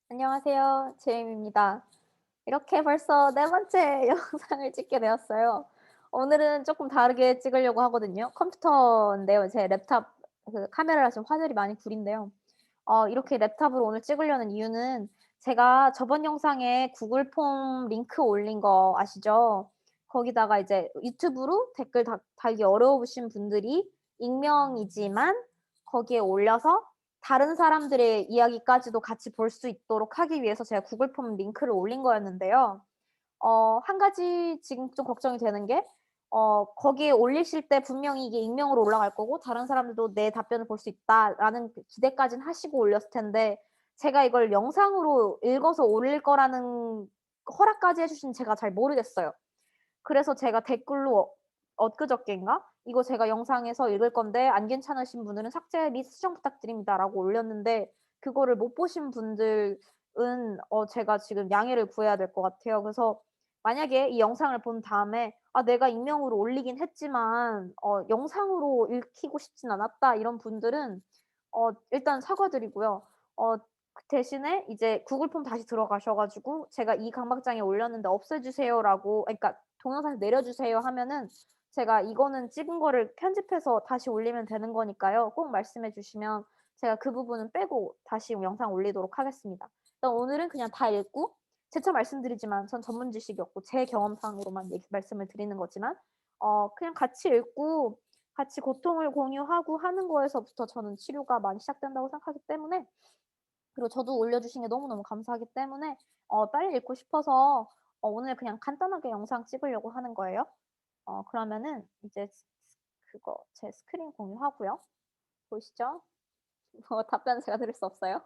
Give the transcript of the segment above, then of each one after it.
안녕하세요. 제임입니다. 이렇게 벌써 네 번째 영상을 찍게 되었어요. 오늘은 조금 다르게 찍으려고 하거든요. 컴퓨터인데요. 제 랩탑 카메라라 좀 화질이 많이 구린데요. 이렇게 랩탑으로 오늘 찍으려는 이유는 제가 저번 영상에 구글 폼 링크 올린 거 아시죠? 거기다가 이제 유튜브로 댓글 달기 어려우신 분들이 익명이지만 거기에 올려서 다른 사람들의 이야기까지도 같이 볼 수 있도록 하기 위해서 제가 구글 폼 링크를 올린 거였는데요. 한 가지 지금 좀 걱정이 되는 게 거기에 올리실 때 분명히 이게 익명으로 올라갈 거고 다른 사람들도 내 답변을 볼 수 있다라는 그 기대까진 하시고 올렸을 텐데 제가 이걸 영상으로 읽어서 올릴 거라는 허락까지 해 주신지 제가 잘 모르겠어요. 그래서 제가 댓글로 엊그저껜가 "이거 제가 영상에서 읽을 건데 안 괜찮으신 분들은 삭제 및 수정 부탁드립니다."라고 올렸는데 그거를 못 보신 분들은 제가 지금 양해를 구해야 될 것 같아요. 그래서 만약에 이 영상을 본 다음에 '아 내가 익명으로 올리긴 했지만 영상으로 읽히고 싶진 않았다.' 이런 분들은 일단 사과드리고요. 그 대신에 이제 구글 폼 다시 들어가셔 가지고 제가 "이 강박장애 올렸는데 없애 주세요."라고 그러니까 "동영상을 내려 주세요." 하면은 제가 이거는 찍은 거를 편집해서 다시 올리면 되는 거니까요. 꼭 말씀해 주시면 제가 그 부분은 빼고 다시 영상 올리도록 하겠습니다. 일단 오늘은 그냥 다 읽고 재차 말씀드리지만 전 전문 지식이 없고 제 경험상으로만 말씀을 드리는 거지만 그냥 같이 읽고 같이 고통을 공유하고 하는 거에서부터 저는 치료가 많이 시작된다고 생각하기 때문에 그리고 저도 올려주신 게 너무너무 감사하기 때문에 빨리 읽고 싶어서 오늘 그냥 간단하게 영상 찍으려고 하는 거예요. 그러면은 이제 그거 제 스크린 공유하고요. 보이시죠? 답변은 제가 드릴 수 없어요.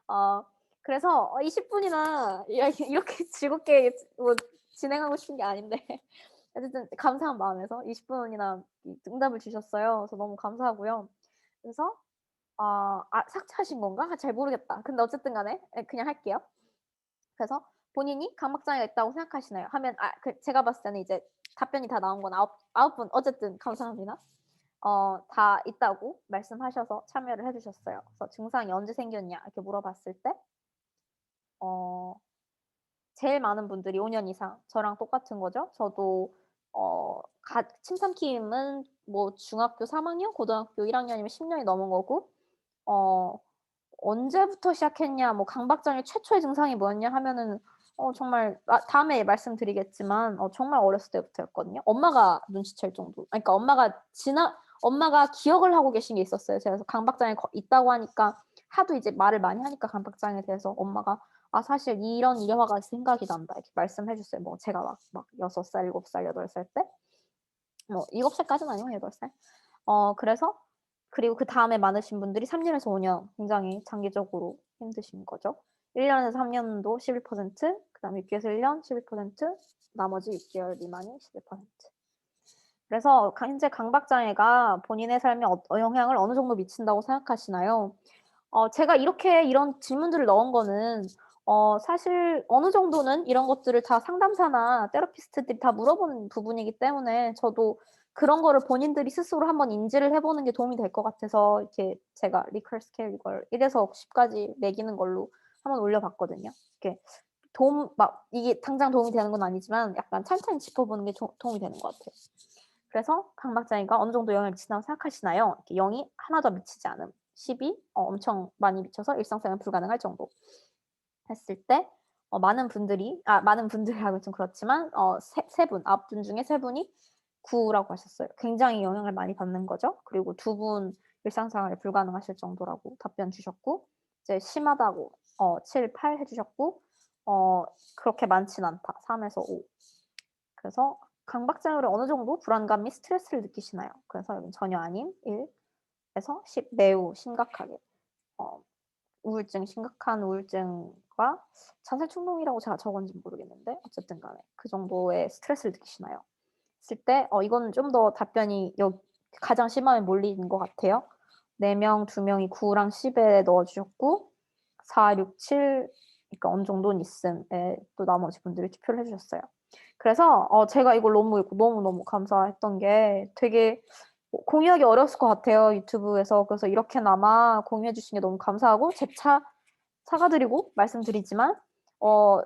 어 그래서 20 분이나 이렇게 즐겁게 뭐 진행하고 싶은 게 아닌데 어쨌든 감사한 마음에서 20 분이나 이 응답을 주셨어요. 그래서 너무 감사하고요. 그래서 삭제하신 건가? 잘 모르겠다. 근데 어쨌든 간에 예 그냥 할게요. 그래서 본인이 강박장애가 있다고 생각하시나요? 하면 제가 봤을 때는 이제 답변이 다 나온 건 아홉 분 어쨌든 감사합니다. 다 있다고 말씀하셔서 참여를 해 주셨어요. 그래서 "증상이 언제 생겼냐?" 이렇게 물어봤을 때 어 제일 많은 분들이 5년 이상 저랑 똑같은 거죠. 저도 침 삼킴은 뭐 중학교 3 학년, 고등학교 1 학년이면 10 년이 넘은 거고 어 "언제부터 시작했냐?" 뭐 "강박장애 최초의 증상이 뭐였냐?" 하면은 정말 다음에 말씀드리겠지만 정말 어렸을 때부터였거든요. 엄마가 눈치챌 정도. 그러니까 엄마가 기억을 하고 계신 게 있었어요. 제가 그래서 강박장애 있다고 하니까 하도 이제 말을 많이 하니까 강박장애에 대해서 엄마가 "아 사실 이런 일화가 생각이 난다." 이렇게 말씀해 줬어요. 뭐 제가 막 6 살, 7 살, 8살 때. 뭐 7 살까지는 아니고 8 살. 그래서 그리고 그다음에 많으신 분들이 3 년에서 5년 굉장히 장기적으로 힘드신 거죠. 1 년에서 3 년도 11%, 그다음에 6 개월에서 1년 11%, 나머지 6 개월 미만이 11%. 그래서 현재 강박 장애가 본인의 삶에 영향을 어느 정도 미친다고 생각하시나요? 제가 이렇게 이런 질문들을 넣은 거는 사실 어느 정도는 이런 것들을 다 상담사나 테라피스트들이 다 물어보는 부분이기 때문에 저도 그런 거를 본인들이 스스로 한번 인지를 해 보는 게 도움이 될 것 같아서 이렇게 제가 리커트 스케일 이걸 1 에서 10 까지 매기는 걸로 한번 올려 봤거든요. 이렇게 이게 당장 도움이 되는 건 아니지만 약간 찬찬히 짚어보는 게 도움이 되는 것 같아요. 그래서 강박장애가 어느 정도 영향을 미친다고 생각하시나요? 이렇게 0이 하나도 미치지 않음, 10이 엄청 많이 미쳐서 일상생활 불가능할 정도 했을 때 많은 분들이 하긴 좀 그렇지만 세 분, 9분 중에 3 분이 9 라고 하셨어요. 굉장히 영향을 많이 받는 거죠. 그리고 2분 일상생활이 불가능하실 정도라고 답변 주셨고 이제 심하다고 7, 8 해 주셨고 그렇게 많진 않다 3 에서 5. 그래서 강박장애로 어느 정도 불안감 및 스트레스를 느끼시나요? 그래서 여긴 전혀 아님 1 에서 10 매우 심각하게 어 심각한 우울증과 자살 충동이라고 제가 적었는지 모르겠는데 어쨌든 간에 그 정도의 스트레스를 느끼시나요? 했을 때 이거는 좀 더 답변이 가장 심하면 몰리는 것 같아요. 4 명, 2 명이 9랑 10에 넣어 주셨고 4, 6, 7 그러니까 어느 정도는 있음에 또 나머지 분들이 투표를 해 주셨어요. 그래서 제가 이걸 너무 읽고 너무너무 감사했던 게 되게 공유하기 어려웠을 것 같아요, 유튜브에서. 그래서 이렇게나마 공유해 주신 게 너무 감사하고 재차 사과드리고 말씀드리지만 어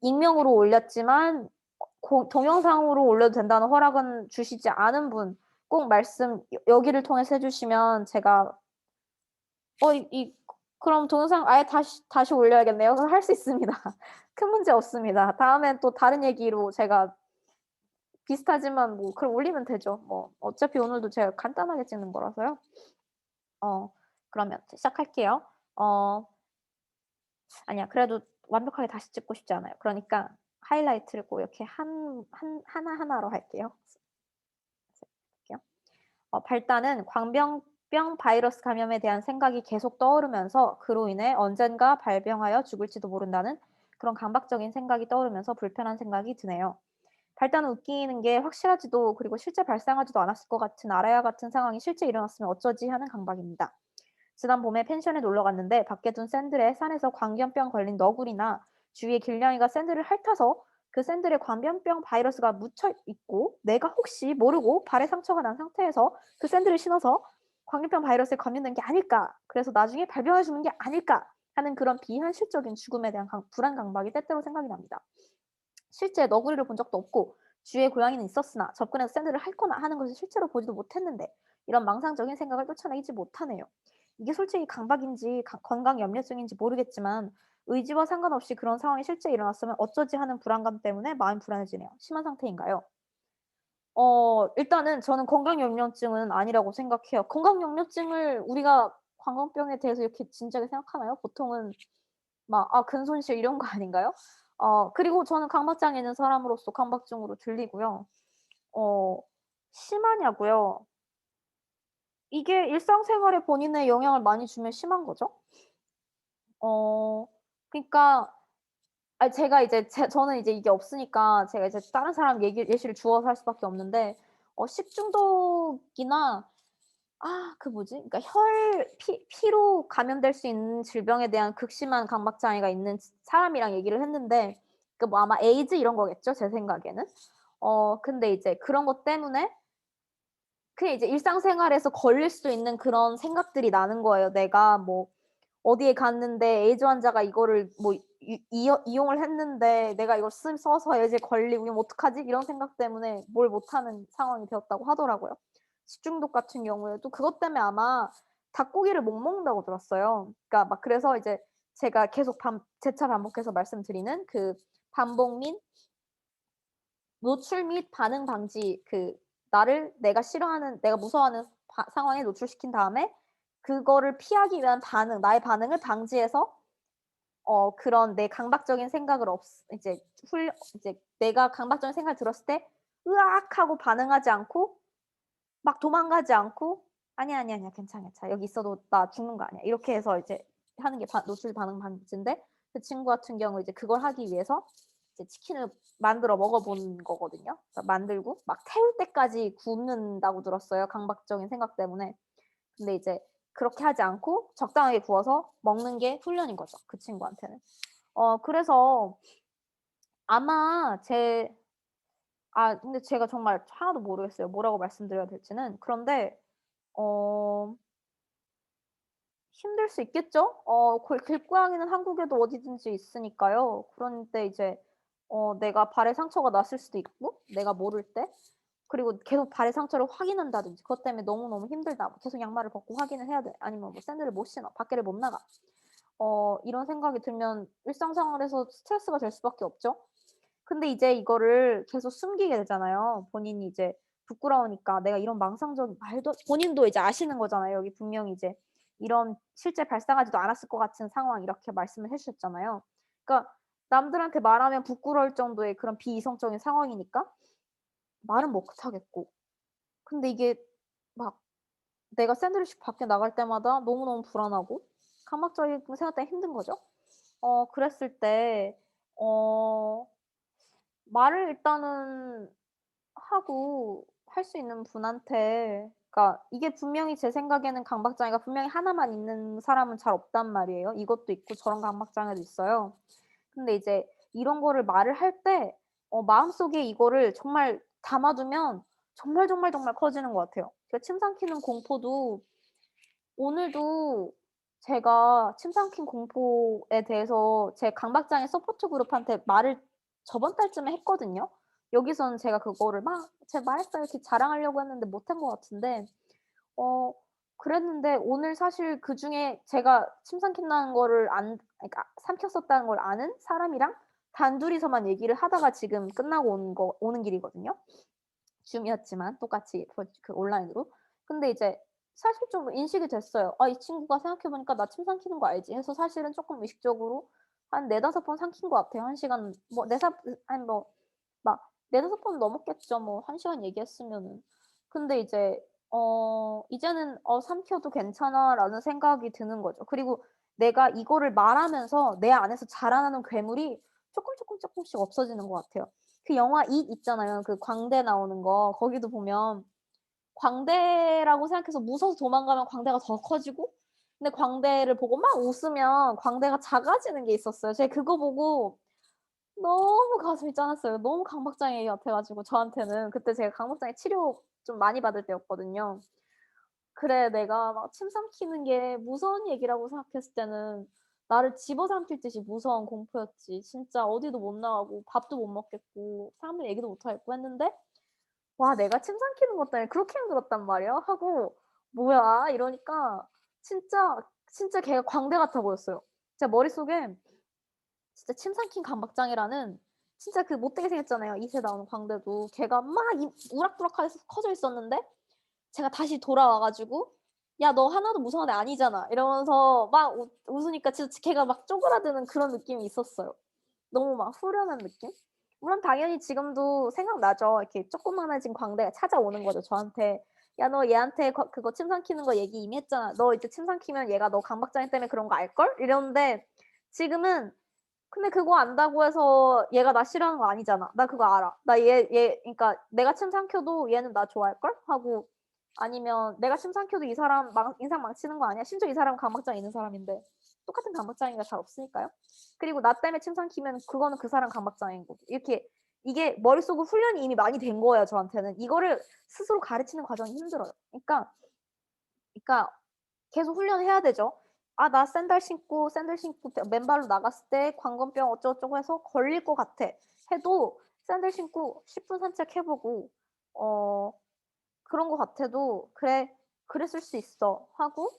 익명으로 올렸지만 동영상으로 올려도 된다는 허락은 주시지 않은 분 꼭 말씀 여기를 통해서 해 주시면 제가 이 그럼 동영상 아예 다시 올려야겠네요. 그럼 할 수 있습니다. 큰 문제 없습니다. 다음엔 또 다른 얘기로 제가 비슷하지만 뭐 그럼 올리면 되죠. 뭐 어차피 오늘도 제가 간단하게 찍는 거라서요. 어 그러면 시작할게요. 어 아니야. 그래도 완벽하게 다시 찍고 싶지 않아요. 그러니까 하이라이트를 꼭 이렇게 하나하나로 할게요. 볼게요. 발단은 광병병 바이러스 감염에 대한 생각이 계속 떠오르면서 그로 인해 언젠가 발병하여 죽을지도 모른다는 그런 강박적인 생각이 떠오르면서 불편한 생각이 드네요. 발단은 웃기는 게 확실하지도 그리고 실제 발생하지도 않았을 것 같은 아라야 같은 상황이 실제 일어났으면 어쩌지 하는 강박입니다. 지난 봄에 펜션에 놀러 갔는데 밖에 둔 샌들에 산에서 광견병 걸린 너구리나 주위에 길냥이가 샌들을 핥아서 그 샌들에 광견병 바이러스가 묻혀 있고 내가 혹시 모르고 발에 상처가 난 상태에서 그 샌들을 신어서 광견병 바이러스에 감염된 게 아닐까. 그래서 나중에 발병해 주는 게 아닐까 하는 그런 비현실적인 죽음에 대한 불안 강박이 때때로 생각이 납니다. 실제 너구리를 본 적도 없고 주위에 고양이는 있었으나 접근해서 샌들을 핥거나 하는 것을 실제로 보지도 못했는데 이런 망상적인 생각을 쫓아내지 못하네요. 이게 솔직히 강박인지 건강 염려증인지 모르겠지만 의지와 상관없이 그런 상황이 실제 일어났으면 어쩌지 하는 불안감 때문에 마음이 불안해지네요. 심한 상태인가요? 일단은 저는 건강 염려증은 아니라고 생각해요. 건강 염려증을 우리가 관광병에 대해서 이렇게 진지하게 생각하나요? 보통은 막 근손실 이런 거 아닌가요? 그리고 저는 강박장애 있는 사람으로서 강박증으로 들리고요. 어 심하냐고요? 이게 일상생활에 본인의 영향을 많이 주면 심한 거죠. 어 그러니까 제가 이제 저는 이제 이게 없으니까 제가 이제 다른 사람 예시를 주어서 할 수밖에 없는데 식중독이나 그 뭐지? 그러니까 피로 감염될 수 있는 질병에 대한 극심한 강박 장애가 있는 사람이랑 얘기를 했는데 그 뭐 아마 에이즈 이런 거겠죠, 제 생각에는. 근데 이제 그런 것 때문에 그냥 이제 일상생활에서 걸릴 수 있는 그런 생각들이 나는 거예요. 내가 뭐 어디에 갔는데 에이즈 환자가 이거를 뭐 이용을 했는데 내가 이걸 써서 에이즈에 걸리고 '이러면 어떡하지?' 이런 생각 때문에 뭘 못하는 상황이 되었다고 하더라고요. 식중독 같은 경우에도 그것 때문에 아마 닭고기를 못 먹는다고 들었어요. 그러니까 막 그래서 이제 제가 계속 재차 반복해서 말씀드리는 그 반복 및 노출 및 반응 방지 나를 내가 무서워하는 상황에 노출시킨 다음에 그거를 피하기 위한 나의 반응을 방지해서 그런 내 강박적인 생각을 이제 이제 내가 강박적인 생각을 들었을 때 "으악." 하고 반응하지 않고 막 도망가지 않고 "아니야, 아니야, 아니야. 괜찮아, 괜찮아. 여기 있어도 나 죽는 거 아니야." 이렇게 해서 이제 하는 게 노출 반응 방지인데 그 친구 같은 경우 이제 그걸 하기 위해서 이제 치킨을 만들어 먹어 본 거거든요. 그러니까 만들고 막 태울 때까지 굽는다고 들었어요, 강박적인 생각 때문에. 근데 이제 그렇게 하지 않고 적당하게 구워서 먹는 게 훈련인 거죠, 그 친구한테는. 그래서 아마 근데 제가 정말 하나도 모르겠어요, 뭐라고 말씀드려야 될지는. 그런데 어 힘들 수 있겠죠? 길고양이는 한국에도 어디든지 있으니까요. 그런데 이제 내가 발에 상처가 났을 수도 있고 내가 모를 때 그리고 계속 발의 상처를 확인한다든지 그것 때문에 너무너무 힘들다. 뭐 계속 양말을 벗고 확인을 해야 돼. 아니면 뭐 샌들을 못 신어. 밖에를 못 나가. 이런 생각이 들면 일상생활에서 스트레스가 될 수밖에 없죠. 근데 이제 이거를 계속 숨기게 되잖아요. 본인이 이제 부끄러우니까 내가 이런 망상적인 말도 본인도 이제 아시는 거잖아요. 여기 분명히 이제 이런 실제 발생하지도 않았을 것 같은 상황 이렇게 말씀을 해 주셨잖아요. 그러니까 남들한테 말하면 부끄러울 정도의 그런 비이성적인 상황이니까 말은 못 하겠고. 근데 이게 막 내가 샌드위치 밖에 나갈 때마다 너무너무 불안하고 강박적인 생각 때문에 힘든 거죠. 그랬을 때 어 말을 일단은 하고 할 수 있는 분한테 그러니까 이게 분명히 제 생각에는 강박 장애가 분명히 하나만 있는 사람은 잘 없단 말이에요. 이것도 있고 저런 강박 장애도 있어요. 근데 이제 이런 거를 말을 할 때 마음속에 이거를 정말 담아 두면 정말, 정말, 정말 커지는 것 같아요. 그 침 삼키는 공포도 오늘도 제가 침 삼킨 공포에 대해서 제 강박장애 서포트 그룹한테 말을 저번 달쯤에 했거든요. 여기서는 제가 그거를 막 "제가 말했어요." 이렇게 자랑하려고 했는데 못한 것 같은데 어 그랬는데 오늘 사실 그중에 제가 침 삼킨다는 거를 그러니까 삼켰었다는 걸 아는 사람이랑 단둘이서만 얘기를 하다가 지금 끝나고 오는 길이거든요. 줌이었지만 똑같이 그 온라인으로. 근데 이제 사실 좀 인식이 됐어요. '아 이 친구가 생각해 보니까 나 침 삼키는 거 알지?' 해서 사실은 쪼끔 의식적으로 한 4-5번 삼킨 것 같아요. 1 시간 뭐 아니 뭐 막 4-5 번 넘었겠죠 뭐 1 시간 얘기했으면은. 근데 이제 이제는 '삼켜도 괜찮아.'라는 생각이 드는 거죠. 그리고 내가 이거를 말하면서 내 안에서 자라나는 괴물이 쪼끔씩 없어지는 것 같아요. 그 영화 잇 있잖아요. 그 광대 나오는 거. 거기도 보면 광대라고 생각해서 무서워서 도망가면 광대가 더 커지고 근데 광대를 보고 막 웃으면 광대가 작아지는 게 있었어요. 제가 그거 보고 너무 가슴이 짠했어요. 너무 강박장애 같아 가지고 저한테는. 그때 제가 강박장애 치료 좀 많이 받을 때였거든요. 그래 내가 막 침 삼키는 게 무서운 얘기라고 생각했을 때는 나를 집어삼킬 듯이 무서운 공포였지. 진짜 어디도 못 나가고 밥도 못 먹겠고 사람들 얘기도 못 하겠고 했는데 '와 내가 침 삼키는 것 때문에 그렇게 힘들었단 말이야?' 하고 '뭐야?' 이러니까 진짜 걔가 광대 같아 보였어요. 제 머릿속에 진짜 침 삼킨 강박장애라는 진짜 그 못되게 생겼잖아요, 잇에 나오는 광대도. 걔가 막 우락부락해서 커져 있었는데 제가 다시 돌아와 가지고 "야 너 하나도 무서운 애 아니잖아." 이러면서 막 웃으니까 진짜 걔가 막 쪼그라드는 그런 느낌이 있었어요. 너무 막 후련한 느낌? 물론 당연히 지금도 생각나죠. 이렇게 조그마해진 광대가 찾아오는 거죠, 저한테. "야 너 얘한테 그거 침 삼키는 거 얘기 이미 했잖아. 너 이제 침 삼키면 얘가 너 강박장애 때문에 그런 거 알걸?" 이러는데 지금은 근데 그거 안다고 해서 얘가 나 싫어하는 거 아니잖아. 나 그거 알아. 나 그러니까 내가 침 삼켜도 얘는 나 좋아할걸? 하고 아니면 내가 침 삼켜도 이 사람 인상 망치는 거 아니야? 심지어 이 사람은 강박장애 있는 사람인데. 똑같은 강박장애가 잘 없으니까요. 그리고 나 때문에 침 삼키면 그거는 그 사람 강박장애인 거고. 이렇게 이게 머릿속으로 훈련이 이미 많이 된 거예요, 저한테는. 이거를 스스로 가르치는 과정이 힘들어요. 그러니까 계속 훈련을 해야 되죠. '아 나 샌들 신고 맨발로 나갔을 때 광건병 어쩌고저쩌고 해서 걸릴 것 같아.' 해도 샌들 신고 10분 산책해 보고 어 그런 것 같아도 '그래 그랬을 수 있어.' 하고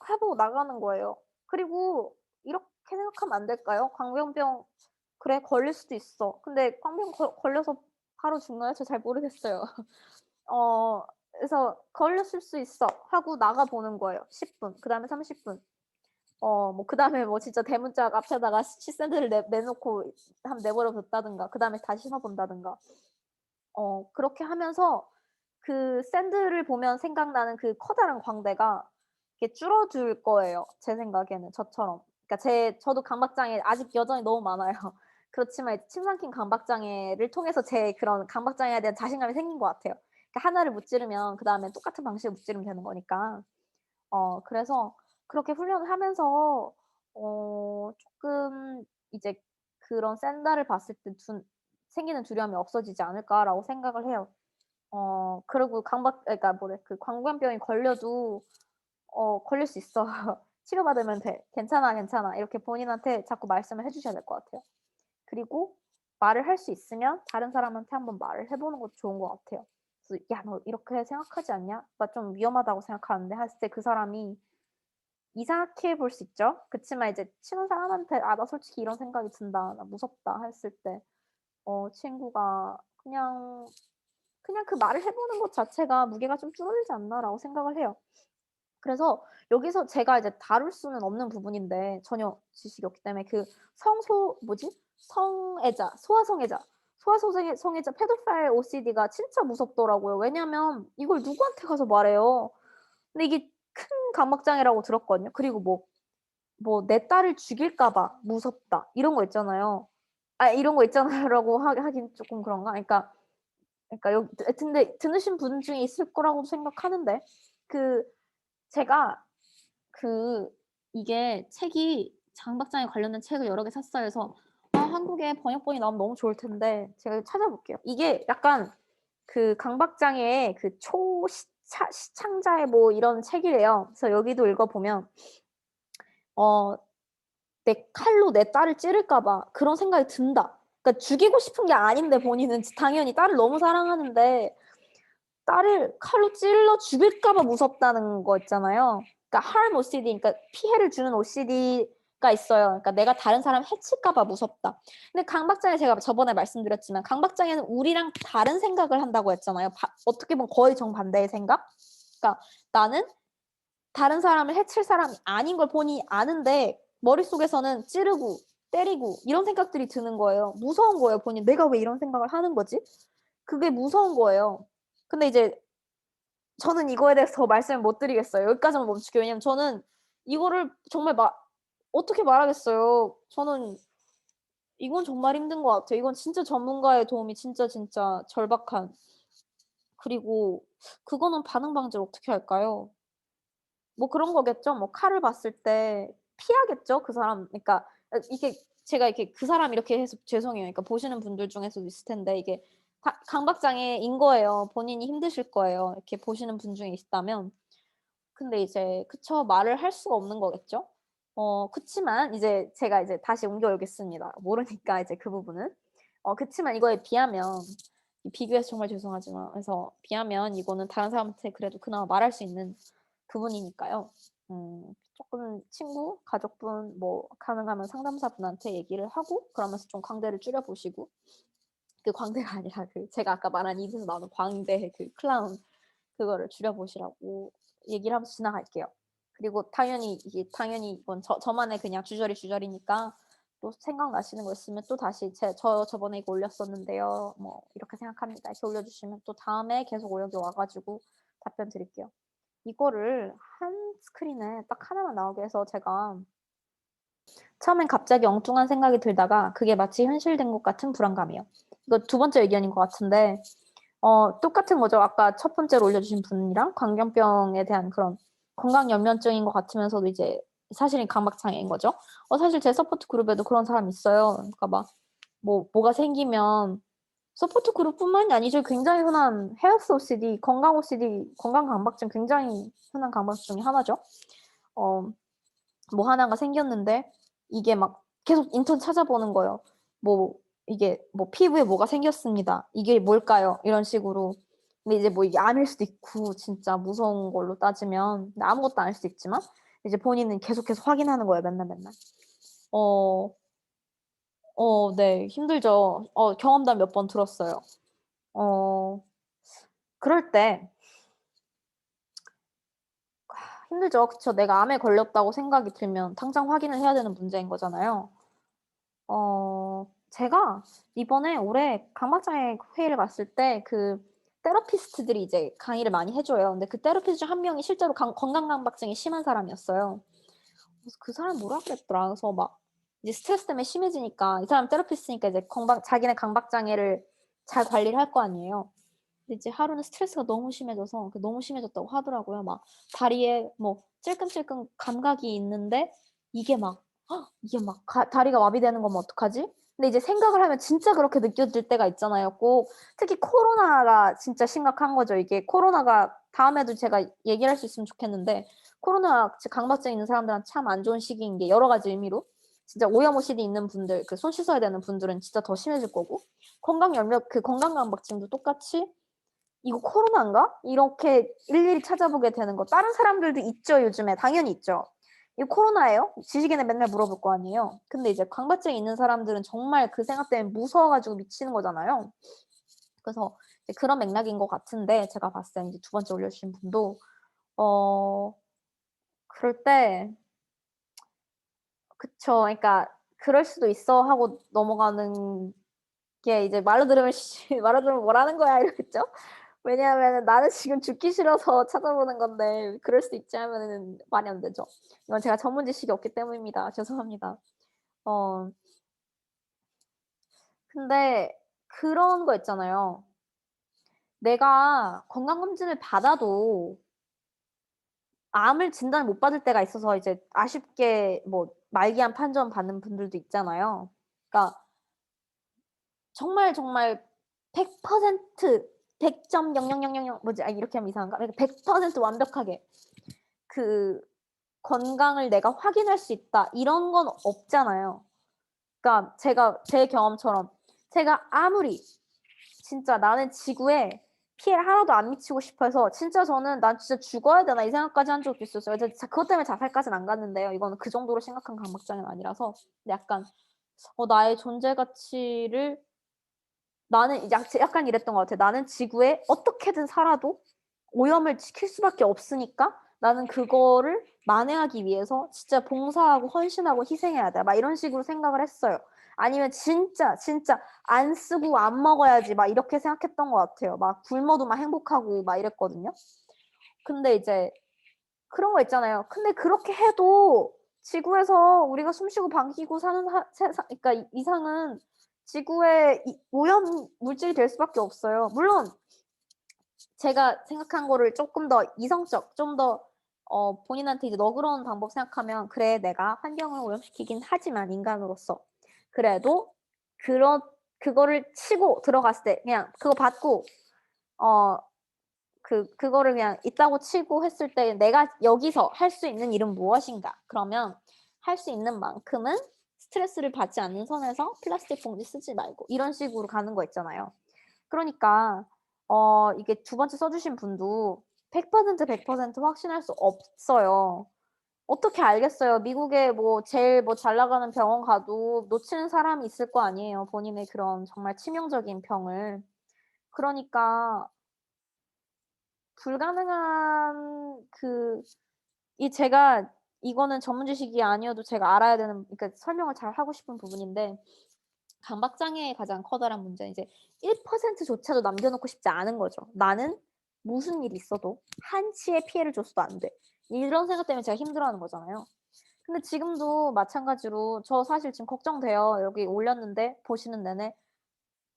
해 보고 나가는 거예요. 그리고 이렇게 생각하면 안 될까요? '광견병 그래 걸릴 수도 있어.' 근데 광병 걸려서 바로 죽나요? 저 잘 모르겠어요. 어 그래서 '걸렸을 수 있어.' 하고 나가 보는 거예요 10 분. 그다음에 30 분. 뭐 그다음에 뭐 진짜 대문짝 앞에다가 시샌들을 내놓고 내버려 뒀다든가 그다음에 다시 신어 본다든가. 그렇게 하면서 그 샌들을 보면 생각나는 그 커다란 광대가 이렇게 줄어들 거예요, 제 생각에는 저처럼. 그러니까 저도 강박장애 아직 여전히 너무 많아요. 그렇지만 이제 침 삼킨 강박장애를 통해서 제 그런 강박장애에 대한 자신감이 생긴 것 같아요. 그러니까 하나를 무찌르면 그다음에 똑같은 방식으로 무찌르면 되는 거니까. 그래서 그렇게 훈련을 하면서 쪼끔 이제 그런 샌들을 봤을 때 생기는 두려움이 없어지지 않을까라고 생각을 해요. 그리고 그러니까 뭐래 그 광견병이 걸려도 "걸릴 수 있어. 치료받으면 돼. 괜찮아, 괜찮아." 이렇게 본인한테 자꾸 말씀을 해 주셔야 될 것 같아요. 그리고 말을 할 수 있으면 다른 사람한테 한번 말을 해 보는 것도 좋은 것 같아요. 그래서 "야 너 이렇게 생각하지 않냐? 나 좀 위험하다고 생각하는데." 했을 때 그 사람이 이상하게 볼 수 있죠. 그치만 이제 친한 사람한테 "아 나 솔직히 이런 생각이 든다. 나 무섭다." 했을 때 친구가 그냥 그 말을 해 보는 것 자체가 '무게가 좀 줄어들지 않나.'라고 생각을 해요. 그래서 여기서 제가 이제 다룰 수는 없는 부분인데 전혀 지식이 없기 때문에 그 성애자, 성애자 페도파일 OCD가 진짜 무섭더라고요. 왜냐면 이걸 누구한테 가서 말해요. 근데 이게 큰 강박 장애라고 들었거든요. 그리고 "내 딸을 죽일까 봐 무섭다." 이런 거 있잖아요. 이런 거 있잖아요라고 하긴 쪼끔 그런가? 그러니까 근데 들으신 분 중에 있을 거라고도 생각하는데 그 제가 그 이게 책이 장박장애 관련된 책을 여러 개 샀어요. 그래서 한국에 번역본이 나오면 너무 좋을 텐데 제가 찾아볼게요. 이게 약간 그 강박장애의 그 시창자의 뭐 이런 책이래요. 그래서 여기도 읽어 보면 어 '내 칼로 내 딸을 찌를까 봐 그런 생각이 든다.' 그러니까 죽이고 싶은 게 아닌데 본인은 당연히 딸을 너무 사랑하는데 딸을 칼로 찔러 죽일까 봐 무섭다는 거 있잖아요. 그러니까 harm OCD, 그러니까 피해를 주는 OCD가 있어요. 그러니까 내가 다른 사람 해칠까 봐 무섭다. 근데 강박장애 제가 저번에 말씀드렸지만 강박장애는 우리랑 다른 생각을 한다고 했잖아요. 어떻게 보면 거의 정반대의 생각? 그러니까 나는 다른 사람을 해칠 사람이 아닌 걸 본인이 아는데 머릿속에서는 찌르고 때리고 이런 생각들이 드는 거예요. 무서운 거예요, 본인. '내가 왜 이런 생각을 하는 거지?' 그게 무서운 거예요. 근데 이제 저는 이거에 대해서 더 말씀을 못 드리겠어요. 여기까지만 멈출게요. 왜냐면 저는 이거를 정말 어떻게 말하겠어요. 저는 이건 정말 힘든 것 같아요. 이건 진짜 전문가의 도움이 진짜 절박한. 그리고 그거는 반응 방지를 어떻게 할까요? 뭐 그런 거겠죠. 뭐 칼을 봤을 때 피하겠죠, 그 사람. 그러니까 이게 제가 이렇게 그 사람 이렇게 해서 죄송해요. 그러니까 보시는 분들 중에서도 있을 텐데 이게 강박 장애인 거예요. 본인이 힘드실 거예요, 이렇게 보시는 분 중에 있다면. 근데 이제 그쵸. 말을 할 수가 없는 거겠죠. 그치만 이제 제가 이제 다시 옮겨 오겠습니다. 모르니까 이제 그 부분은. 그치만 이거에 비하면 비교해서 정말 죄송하지만 그래서 비하면 이거는 다른 사람한테 그래도 그나마 말할 수 있는 부분이니까요. 쪼끔 친구, 가족분 뭐 가능하면 상담사분한테 얘기를 하고 그러면서 좀 광대를 줄여 보시고 그 광대가 아니라 제가 아까 말한 입에서 나오는 광대 클라운 그거를 줄여 보시라고 얘기를 하면서 지나갈게요. 그리고 당연히 이건 저만의 그냥 주저리니까 또 생각나시는 거 있으면 또다시 저번에 이거 올렸었는데요. 뭐 이렇게 생각합니다. 이렇게 올려주시면 또 다음에 계속 여기 와 가지고 답변 드릴게요. 이거를 한 스크린에 딱 하나만 나오게 해서 제가 처음엔 갑자기 엉뚱한 생각이 들다가 그게 마치 현실된 것 같은 불안감이요. 이거 두 번째 의견인 것 같은데 똑같은 거죠. 아까 첫 번째로 올려주신 분이랑 광견병에 대한 그런 건강 연면증인 것 같으면서도 이제 사실은 강박장애인 거죠. 사실 제 서포트 그룹에도 그런 사람이 있어요. 그러니까 뭐가 생기면 서포트 그룹뿐만이 아니죠. 굉장히 흔한 헬스 OCD, 건강 OCD, 건강 강박증 굉장히 흔한 강박증 중에 하나죠. 어 뭐 하나가 생겼는데 이게 막 계속 인터넷 찾아보는 거예요. 뭐 이게 뭐 "피부에 뭐가 생겼습니다. 이게 뭘까요?" 이런 식으로. 근데 이제 뭐 이게 암일 수도 있고 진짜 무서운 걸로 따지면 근데 아무것도 아닐 수도 있지만 이제 본인은 계속해서 확인하는 거예요, 맨날. 어 네. 힘들죠. 경험담 몇 번 들었어요. 어 그럴 때 힘들죠. 그쵸. 내가 암에 걸렸다고 생각이 들면 당장 확인을 해야 되는 문제인 거잖아요. 제가 이번에 올해 강박장애 회의를 갔을 때 테러피스트들이 이제 강의를 많이 해 줘요. 근데 그 테러피스트 중 한 명이 실제로 건강 강박증이 심한 사람이었어요. 그래서 그 사람 뭐라 그랬더라. 그래서 막 이제 스트레스 때문에 심해지니까 이 사람 테러피스트니까 이제 자기네 강박장애를 잘 관리를 할 거 아니에요. 근데 이제 하루는 스트레스가 너무 심해져서 너무 심해졌다고 하더라고요. 막 다리에 뭐 찔끔찔끔 감각이 있는데 이게 막 이게 막 다리가 마비되는 거면 어떡하지? 근데 이제 생각을 하면 진짜 그렇게 느껴질 때가 있잖아요. 꼭 특히 코로나가 진짜 심각한 거죠. 이게 코로나가 다음에도 제가 얘기를 할 수 있으면 좋겠는데 코로나 강박증 있는 사람들한테 참 안 좋은 시기인 게 여러 가지 의미로 진짜 오염 OCD 있는 분들 손 씻어야 되는 분들은 진짜 더 심해질 거고 건강 강박증도 똑같이 '이거 코로나인가?' 이렇게 일일이 찾아보게 되는 거. 다른 사람들도 있죠, 요즘에. 당연히 있죠. "이거 코로나예요?" 지식인에 맨날 물어볼 거 아니에요. 근데 이제 강박증이 있는 사람들은 정말 그 생각 때문에 무서워 가지고 미치는 거잖아요. 그래서 이제 그런 맥락인 것 같은데 제가 봤을 때 이제 두 번째 올려주신 분도 어 그럴 때 그쵸. 그러니까 '그럴 수도 있어.' 하고 넘어가는 게 이제 말로 들으면 말로 들으면 "뭐라는 거야." 이러겠죠? 왜냐하면은 나는 지금 죽기 싫어서 찾아보는 건데 그럴 수 있지 하면은 말이 안 되죠. 이건 제가 전문 지식이 없기 때문입니다. 죄송합니다. 어 근데 그런 거 있잖아요. 내가 건강검진을 받아도 암을 진단을 못 받을 때가 있어서 이제 아쉽게 뭐 말기암 판정 받는 분들도 있잖아요. 그러니까 정말 100% 100점 0000 뭐지? 아 이렇게 하면 이상한가? 그러니까 100% 완벽하게 그 건강을 내가 확인할 수 있다 이런 건 없잖아요. 그러니까 제가 제 경험처럼 제가 아무리 진짜 나는 지구에 피해를 하나도 안 미치고 싶어 해서 진짜 저는 '난 진짜 죽어야 되나.' 이 생각까지 한 적도 있었어요. 그것 때문에 자살까지는 안 갔는데요. 이거는 그 정도로 심각한 강박장애는 아니라서. 근데 약간 나의 존재 가치를 나는 이제 약간 이랬던 것 같아요. '나는 지구에 어떻게든 살아도 오염을 지킬 수밖에 없으니까 나는 그거를 만회하기 위해서 진짜 봉사하고 헌신하고 희생해야 돼.' 막 이런 식으로 생각을 했어요. 아니면 진짜, 진짜 '안 쓰고 안 먹어야지.' 막 이렇게 생각했던 것 같아요. 막 굶어도 막 행복하고 막 이랬거든요. 근데 이제 그런 거 있잖아요. 근데 그렇게 해도 지구에서 우리가 숨쉬고 반기고 사는 세상 그러니까 이상은 지구의 이 오염 물질이 될 수밖에 없어요. 물론 제가 생각한 거를 쪼끔 더 이성적 좀 더 본인한테 이제 너그러운 방법 생각하면 '그래 내가 환경을 오염시키긴 하지만 인간으로서 그래도 그런 그거를 치고 들어갔을 때 그냥 그거 받고 어 그거를 그냥 있다고 치고 했을 때 '내가 여기서 할 수 있는 일은 무엇인가?' 그러면 할 수 있는 만큼은 스트레스를 받지 않는 선에서 플라스틱 봉지 쓰지 말고 이런 식으로 가는 거 있잖아요. 그러니까 이게 두 번째 써 주신 분도 100% 확신할 수 없어요. 어떻게 알겠어요. 미국에 뭐 제일 뭐 잘 나가는 병원 가도 놓치는 사람이 있을 거 아니에요, 본인의 그런 정말 치명적인 병을. 그러니까 불가능한 제가 이거는 전문 지식이 아니어도 제가 알아야 되는 그러니까 설명을 잘 하고 싶은 부분인데 강박 장애의 가장 커다란 문제는 이제 1% 조차도 남겨 놓고 싶지 않은 거죠. '나는 무슨 일이 있어도 한치의 피해를 줘서도 안 돼.' 이런 생각 때문에 제가 힘들어하는 거잖아요. 근데 지금도 마찬가지로 저 사실 지금 걱정돼요. 여기 올렸는데 보시는 내내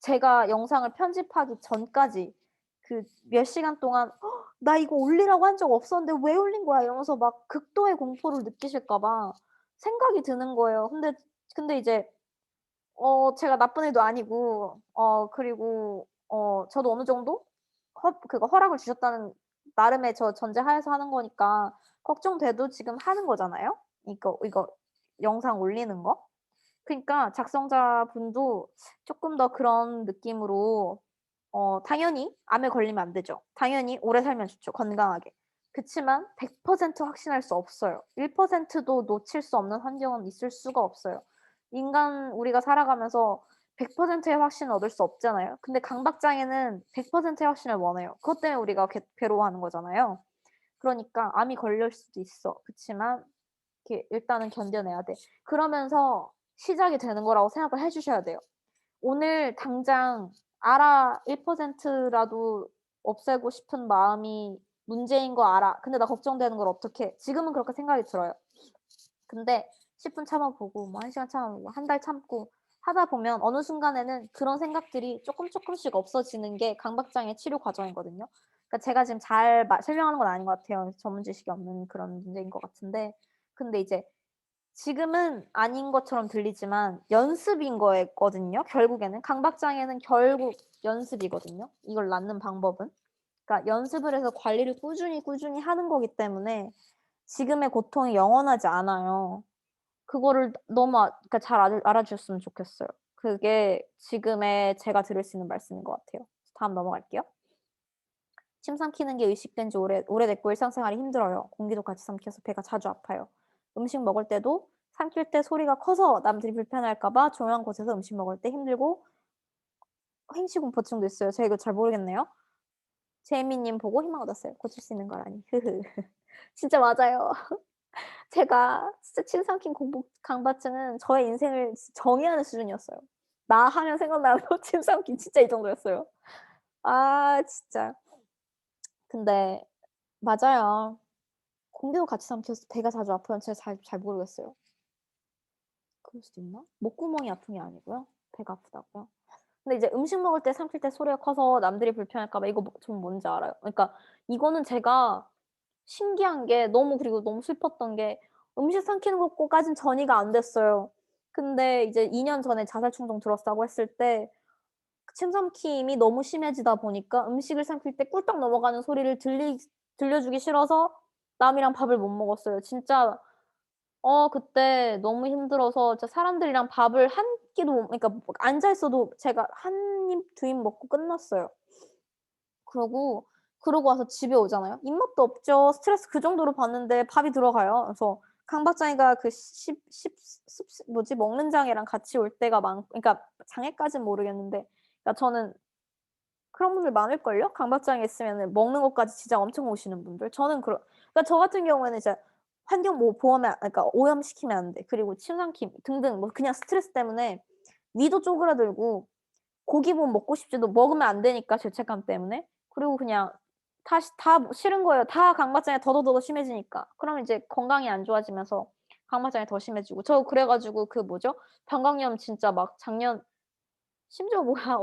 제가 영상을 편집하기 전까지 그 몇 시간 동안 "나 이거 올리라고 한 적 없었는데 왜 올린 거야?" 이러면서 막 극도의 공포를 느끼실까 봐 생각이 드는 거예요. 근데 이제 제가 나쁜 애도 아니고 그리고 저도 어느 정도 허락을 주셨다는 나름의 전제하에서 하는 거니까 걱정돼도 지금 하는 거잖아요. 이거 영상 올리는 거. 그러니까 작성자분도 쪼끔 더 그런 느낌으로 당연히 암에 걸리면 안 되죠. 당연히 오래 살면 좋죠, 건강하게. 그치만 100% 확신할 수 없어요. 1%도 놓칠 수 없는 환경은 있을 수가 없어요. 우리가 살아가면서 100%의 확신을 얻을 수 없잖아요. 근데 강박장애는 100%의 확신을 원해요. 그것 때문에 우리가 괴로워하는 거잖아요. 그러니까 암이 걸릴 수도 있어. 그치만 이렇게 일단은 견뎌내야 돼. 그러면서 시작이 되는 거라고 생각을 해 주셔야 돼요. 오늘 당장 1% 라도 없애고 싶은 마음이 문제인 거 알아. 근데 나 걱정되는 걸 어떡해. 지금은 그렇게 생각이 들어요. 근데 10분 참아 보고 뭐 1 시간 참아 보고 한 달 참고 하다 보면 어느 순간에는 그런 생각들이 쪼끔씩 없어지는 게 강박장애 치료 과정이거든요. 그러니까 제가 지금 잘 설명하는 건 아닌 것 같아요. 전문 지식이 없는 그런 문제인 것 같은데 근데 이제 지금은 아닌 것처럼 들리지만 연습인 거거든요 결국에는. 강박장애는 결국 연습이거든요 이걸 낫는 방법은. 그러니까 연습을 해서 관리를 꾸준히 하는 거기 때문에 지금의 고통이 영원하지 않아요. 그거를 너무 그러니까 잘 알아주셨으면 좋겠어요. 그게 지금의 제가 드릴 수 있는 말씀인 것 같아요. 다음 넘어갈게요. 침 삼키는 게 의식된 지 오래됐고 일상생활이 힘들어요. 공기도 같이 삼켜서 배가 자주 아파요. 음식 먹을 때도 삼킬 때 소리가 커서 남들이 불편해할까 봐 조용한 곳에서 음식 먹을 때 힘들고 행시공포증도 있어요. 제가 이거 잘 모르겠네요. 제이미 님 보고 희망 얻었어요. 고칠 수 있는 거라니. 흐흐. 진짜 맞아요. 제가 진짜 침 삼킨 공복 강박증은 저의 인생을 정의하는 수준이었어요. 나 하면 생각나는 거 침 삼킴 진짜 이 정도였어요. 아 진짜. 근데 맞아요. 공기도 같이 삼켜서 배가 자주 아파요. 제가 잘 모르겠어요. 그럴 수도 있나? 목구멍이 아픈 게 아니고요? 배가 아프다고요? 근데 이제 음식 먹을 때 삼킬 때 소리가 커서 남들이 불편할까 봐 이거 전 뭔지 알아요. 그러니까 이거는 제가 신기한 게 그리고 너무 슬펐던 게 음식 삼키는 것까진 전이가 안 됐어요. 근데 이제 2년 전에 자살 충동 들었다고 했을 때 침 삼킴이 너무 심해지다 보니까 음식을 삼킬 때 꿀떡 넘어가는 소리를 들려주기 싫어서 남이랑 밥을 못 먹었어요. 진짜 그때 너무 힘들어서 진짜 사람들이랑 밥을 한 끼도 그러니까 뭐 앉아 있어도 제가 한 입, 두 입 먹고 끝났어요. 그러고 와서 집에 오잖아요. 입맛도 없죠. 스트레스 그 정도로 받는데 밥이 들어가요. 그래서 강 박사님과 그 뭐지 먹는 장애랑 같이 올 때가 그러니까 장애까진 모르겠는데 그러니까 저는 그런 분들 많을걸요? 강 박사장에 있으면은 먹는 것까지 진짜 엄청 오시는 분들. 저는 그러니까 저 같은 경우에는 이제 환경 뭐 그러니까 오염시키면 안 돼. 그리고 침 삼킴 등등 뭐 그냥 스트레스 때문에 위도 쪼그라들고 고기 뭐 먹고 싶지도 먹으면 안 되니까 죄책감 때문에. 그리고 그냥 다 싫은 거예요. 다 강박장애 더더더 심해지니까. 그러면 이제 건강이 안 좋아지면서 강박장애 더 심해지고. 저 그래 가지고 그 뭐죠? 방광염 진짜 막 작년 심지어 뭐야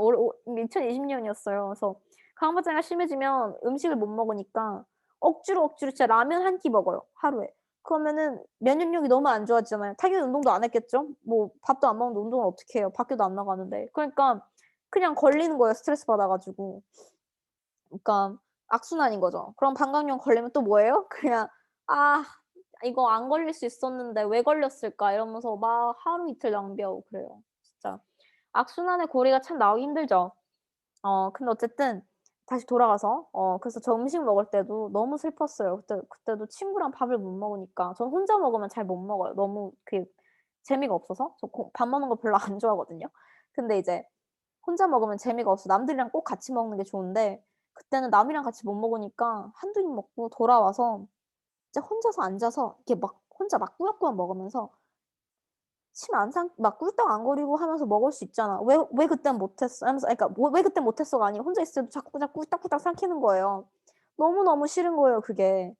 2020 년이었어요. 그래서 강박장애가 심해지면 음식을 못 먹으니까 억지로 진짜 라면 한 끼 먹어요, 하루에. 그러면은 면역력이 너무 안 좋아지잖아요. 당연히 운동도 안 했겠죠? 뭐 밥도 안 먹는데 운동을 어떻게 해요? 밖에도 안 나가는데. 그러니까 그냥 걸리는 거예요, 스트레스 받아 가지고. 그러니까 악순환인 거죠. 그럼 방광염 걸리면 또 뭐예요? 그냥 '아 이거 안 걸릴 수 있었는데 왜 걸렸을까?' 이러면서 막 하루 이틀 낭비하고 그래요. 진짜 악순환의 고리가 참 나오기 힘들죠. 근데 어쨌든 다시 돌아가서 그래서 저 음식 먹을 때도 너무 슬펐어요. 그때도 친구랑 밥을 못 먹으니까. 전 혼자 먹으면 잘 못 먹어요. 너무 그게 재미가 없어서. 저 밥 먹는 거 별로 안 좋아하거든요. 근데 이제 혼자 먹으면 재미가 없어 남들이랑 꼭 같이 먹는 게 좋은데 그때는 남이랑 같이 못 먹으니까 한두 입 먹고 돌아와서 진짜 혼자서 앉아서 이렇게 막 혼자 막 꾸역꾸역 먹으면서 침 안 삼 막 꿀떡 안 거리고 하면서 먹을 수 있잖아. "왜 그땐 못했어?" 하면서 그러니까 뭐 "왜 그땐 못했어."가 아니고 혼자 있을 때도 자꾸자꾸 꿀떡꿀떡 삼키는 거예요. 너무너무 싫은 거예요 그게.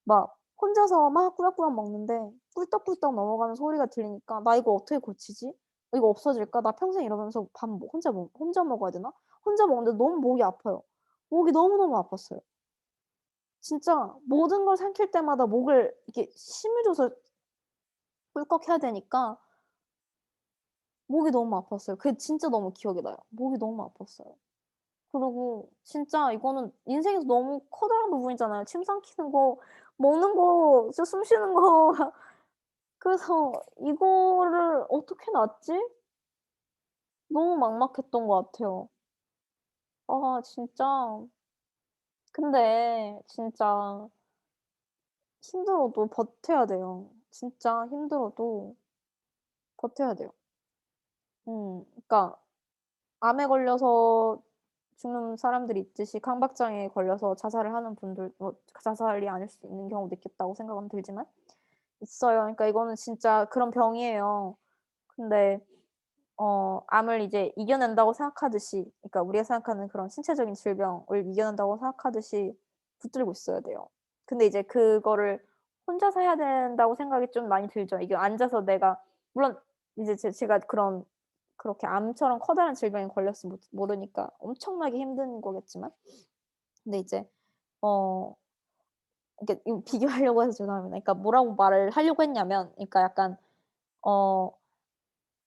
막 혼자서 막 꾸역꾸역 먹는데 꿀떡꿀떡 넘어가는 소리가 들리니까 '나 이거 어떻게 고치지? 이거 없어질까? 나 평생 이러면서 밥 뭐 혼자 먹어야 되나?' 혼자 먹는데 너무 목이 아파요. 목이 너무너무 아팠어요. 진짜 모든 걸 삼킬 때마다 목을 이렇게 힘을 줘서 꿀꺽해야 되니까 목이 너무 아팠어요. 그게 진짜 너무 기억이 나요. 목이 너무 아팠어요. 그리고 진짜 이거는 인생에서 너무 커다란 부분이잖아요. 침 삼키는 거, 먹는 거, 진짜 숨 쉬는 거. 그래서 이거를 어떻게 놨지? 너무 막막했던 것 같아요. 아 진짜 근데 진짜 힘들어도 버텨야 돼요. 진짜 힘들어도 버텨야 돼요. 그러니까 암에 걸려서 죽는 사람들이 있듯이 강박장애에 걸려서 자살을 하는 분들 뭐 자살이 아닐 수 있는 경우도 있겠다고 생각은 들지만 있어요. 그러니까 이거는 진짜 그런 병이에요. 근데 암을 이제 이겨낸다고 생각하듯이 그러니까 우리가 생각하는 그런 신체적인 질병을 이겨낸다고 생각하듯이 붙들고 있어야 돼요. 근데 이제 그거를 혼자서 해야 된다고 생각이 좀 많이 들죠. 이게 앉아서 내가 물론 이제 제가 그렇게 암처럼 커다란 질병에 걸렸으면 모르니까 엄청나게 힘든 거겠지만 근데 이제 어 이렇게 비교하려고 해서 죄송합니다. 그러니까 뭐라고 말을 하려고 했냐면 그러니까 약간 어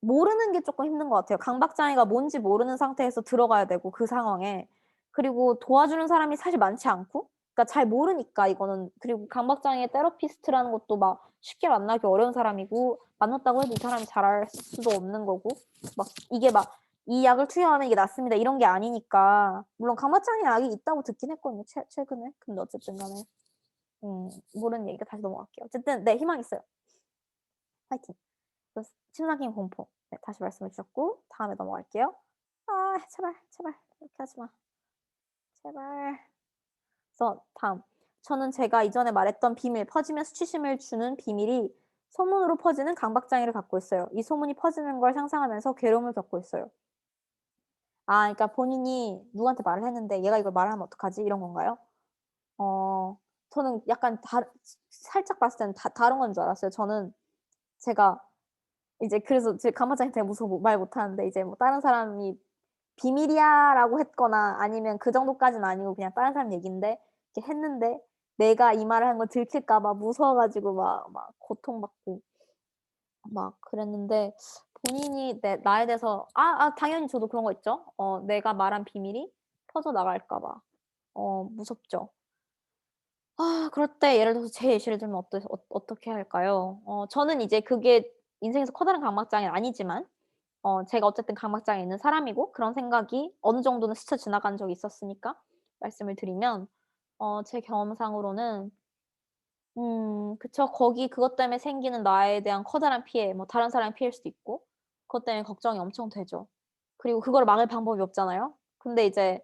모르는 게 쪼끔 힘든 것 같아요. 강박장애가 뭔지 모르는 상태에서 들어가야 되고 그 상황에. 그리고 도와주는 사람이 사실 많지 않고 그러니까 잘 모르니까 이거는. 그리고 강박장애 테러피스트라는 것도 막 쉽게 만나기 어려운 사람이고 만났다고 해도 이 사람이 잘할 수도 없는 거고 막 이게 막 "이 약을 투여하면 이게 낫습니다." 이런 게 아니니까. 물론 강박장애 약이 있다고 듣긴 했거든요 최근에. 근데 어쨌든 간에 모르는 얘기가 다시 넘어갈게요. 어쨌든 네 희망이 있어요. 화이팅. 그래서 침나긴 공포. 네 다시 말씀해 주셨고 다음에 넘어갈게요. 아 제발, 제발 이렇게 하지 마. 제발. 그래서 다음. 저는 제가 이전에 말했던 비밀, 퍼지면 수치심을 주는 비밀이 소문으로 퍼지는 강박장애를 갖고 있어요. 이 소문이 퍼지는 걸 상상하면서 괴로움을 겪고 있어요. 그러니까 본인이 누구한테 말을 했는데 '얘가 이걸 말하면 어떡하지?' 이런 건가요? 어 저는 약간 살짝 봤을 때는 다른 건 줄 알았어요. 저는 제가 이제 그래서 제 강박장애 때문에 무서워 말 못 하는데 이제 뭐 다른 사람이 "비밀이야."라고 했거나 아니면 그 정도까지는 아니고 그냥 다른 사람 얘긴데 이렇게 했는데 내가 이 말을 한 거 들킬까 봐 무서워 가지고 막 고통받고 막 그랬는데 본인이 나에 대해서 당연히 저도 그런 거 있죠. 내가 말한 비밀이 퍼져나갈까 봐. 무섭죠. 그럴 때 예를 들어서 제 예시를 들면 어떻게 할까요? 저는 이제 그게 인생에서 커다란 강박장애는 아니지만 제가 어쨌든 강박장애 있는 사람이고 그런 생각이 어느 정도는 스쳐 지나간 적이 있었으니까 말씀을 드리면 제 경험상으로는 그쵸. 그것 때문에 생기는 나에 대한 커다란 피해, 뭐 다른 사람의 피해일 수도 있고 그것 때문에 걱정이 엄청 되죠. 그리고 그거를 막을 방법이 없잖아요. 근데 이제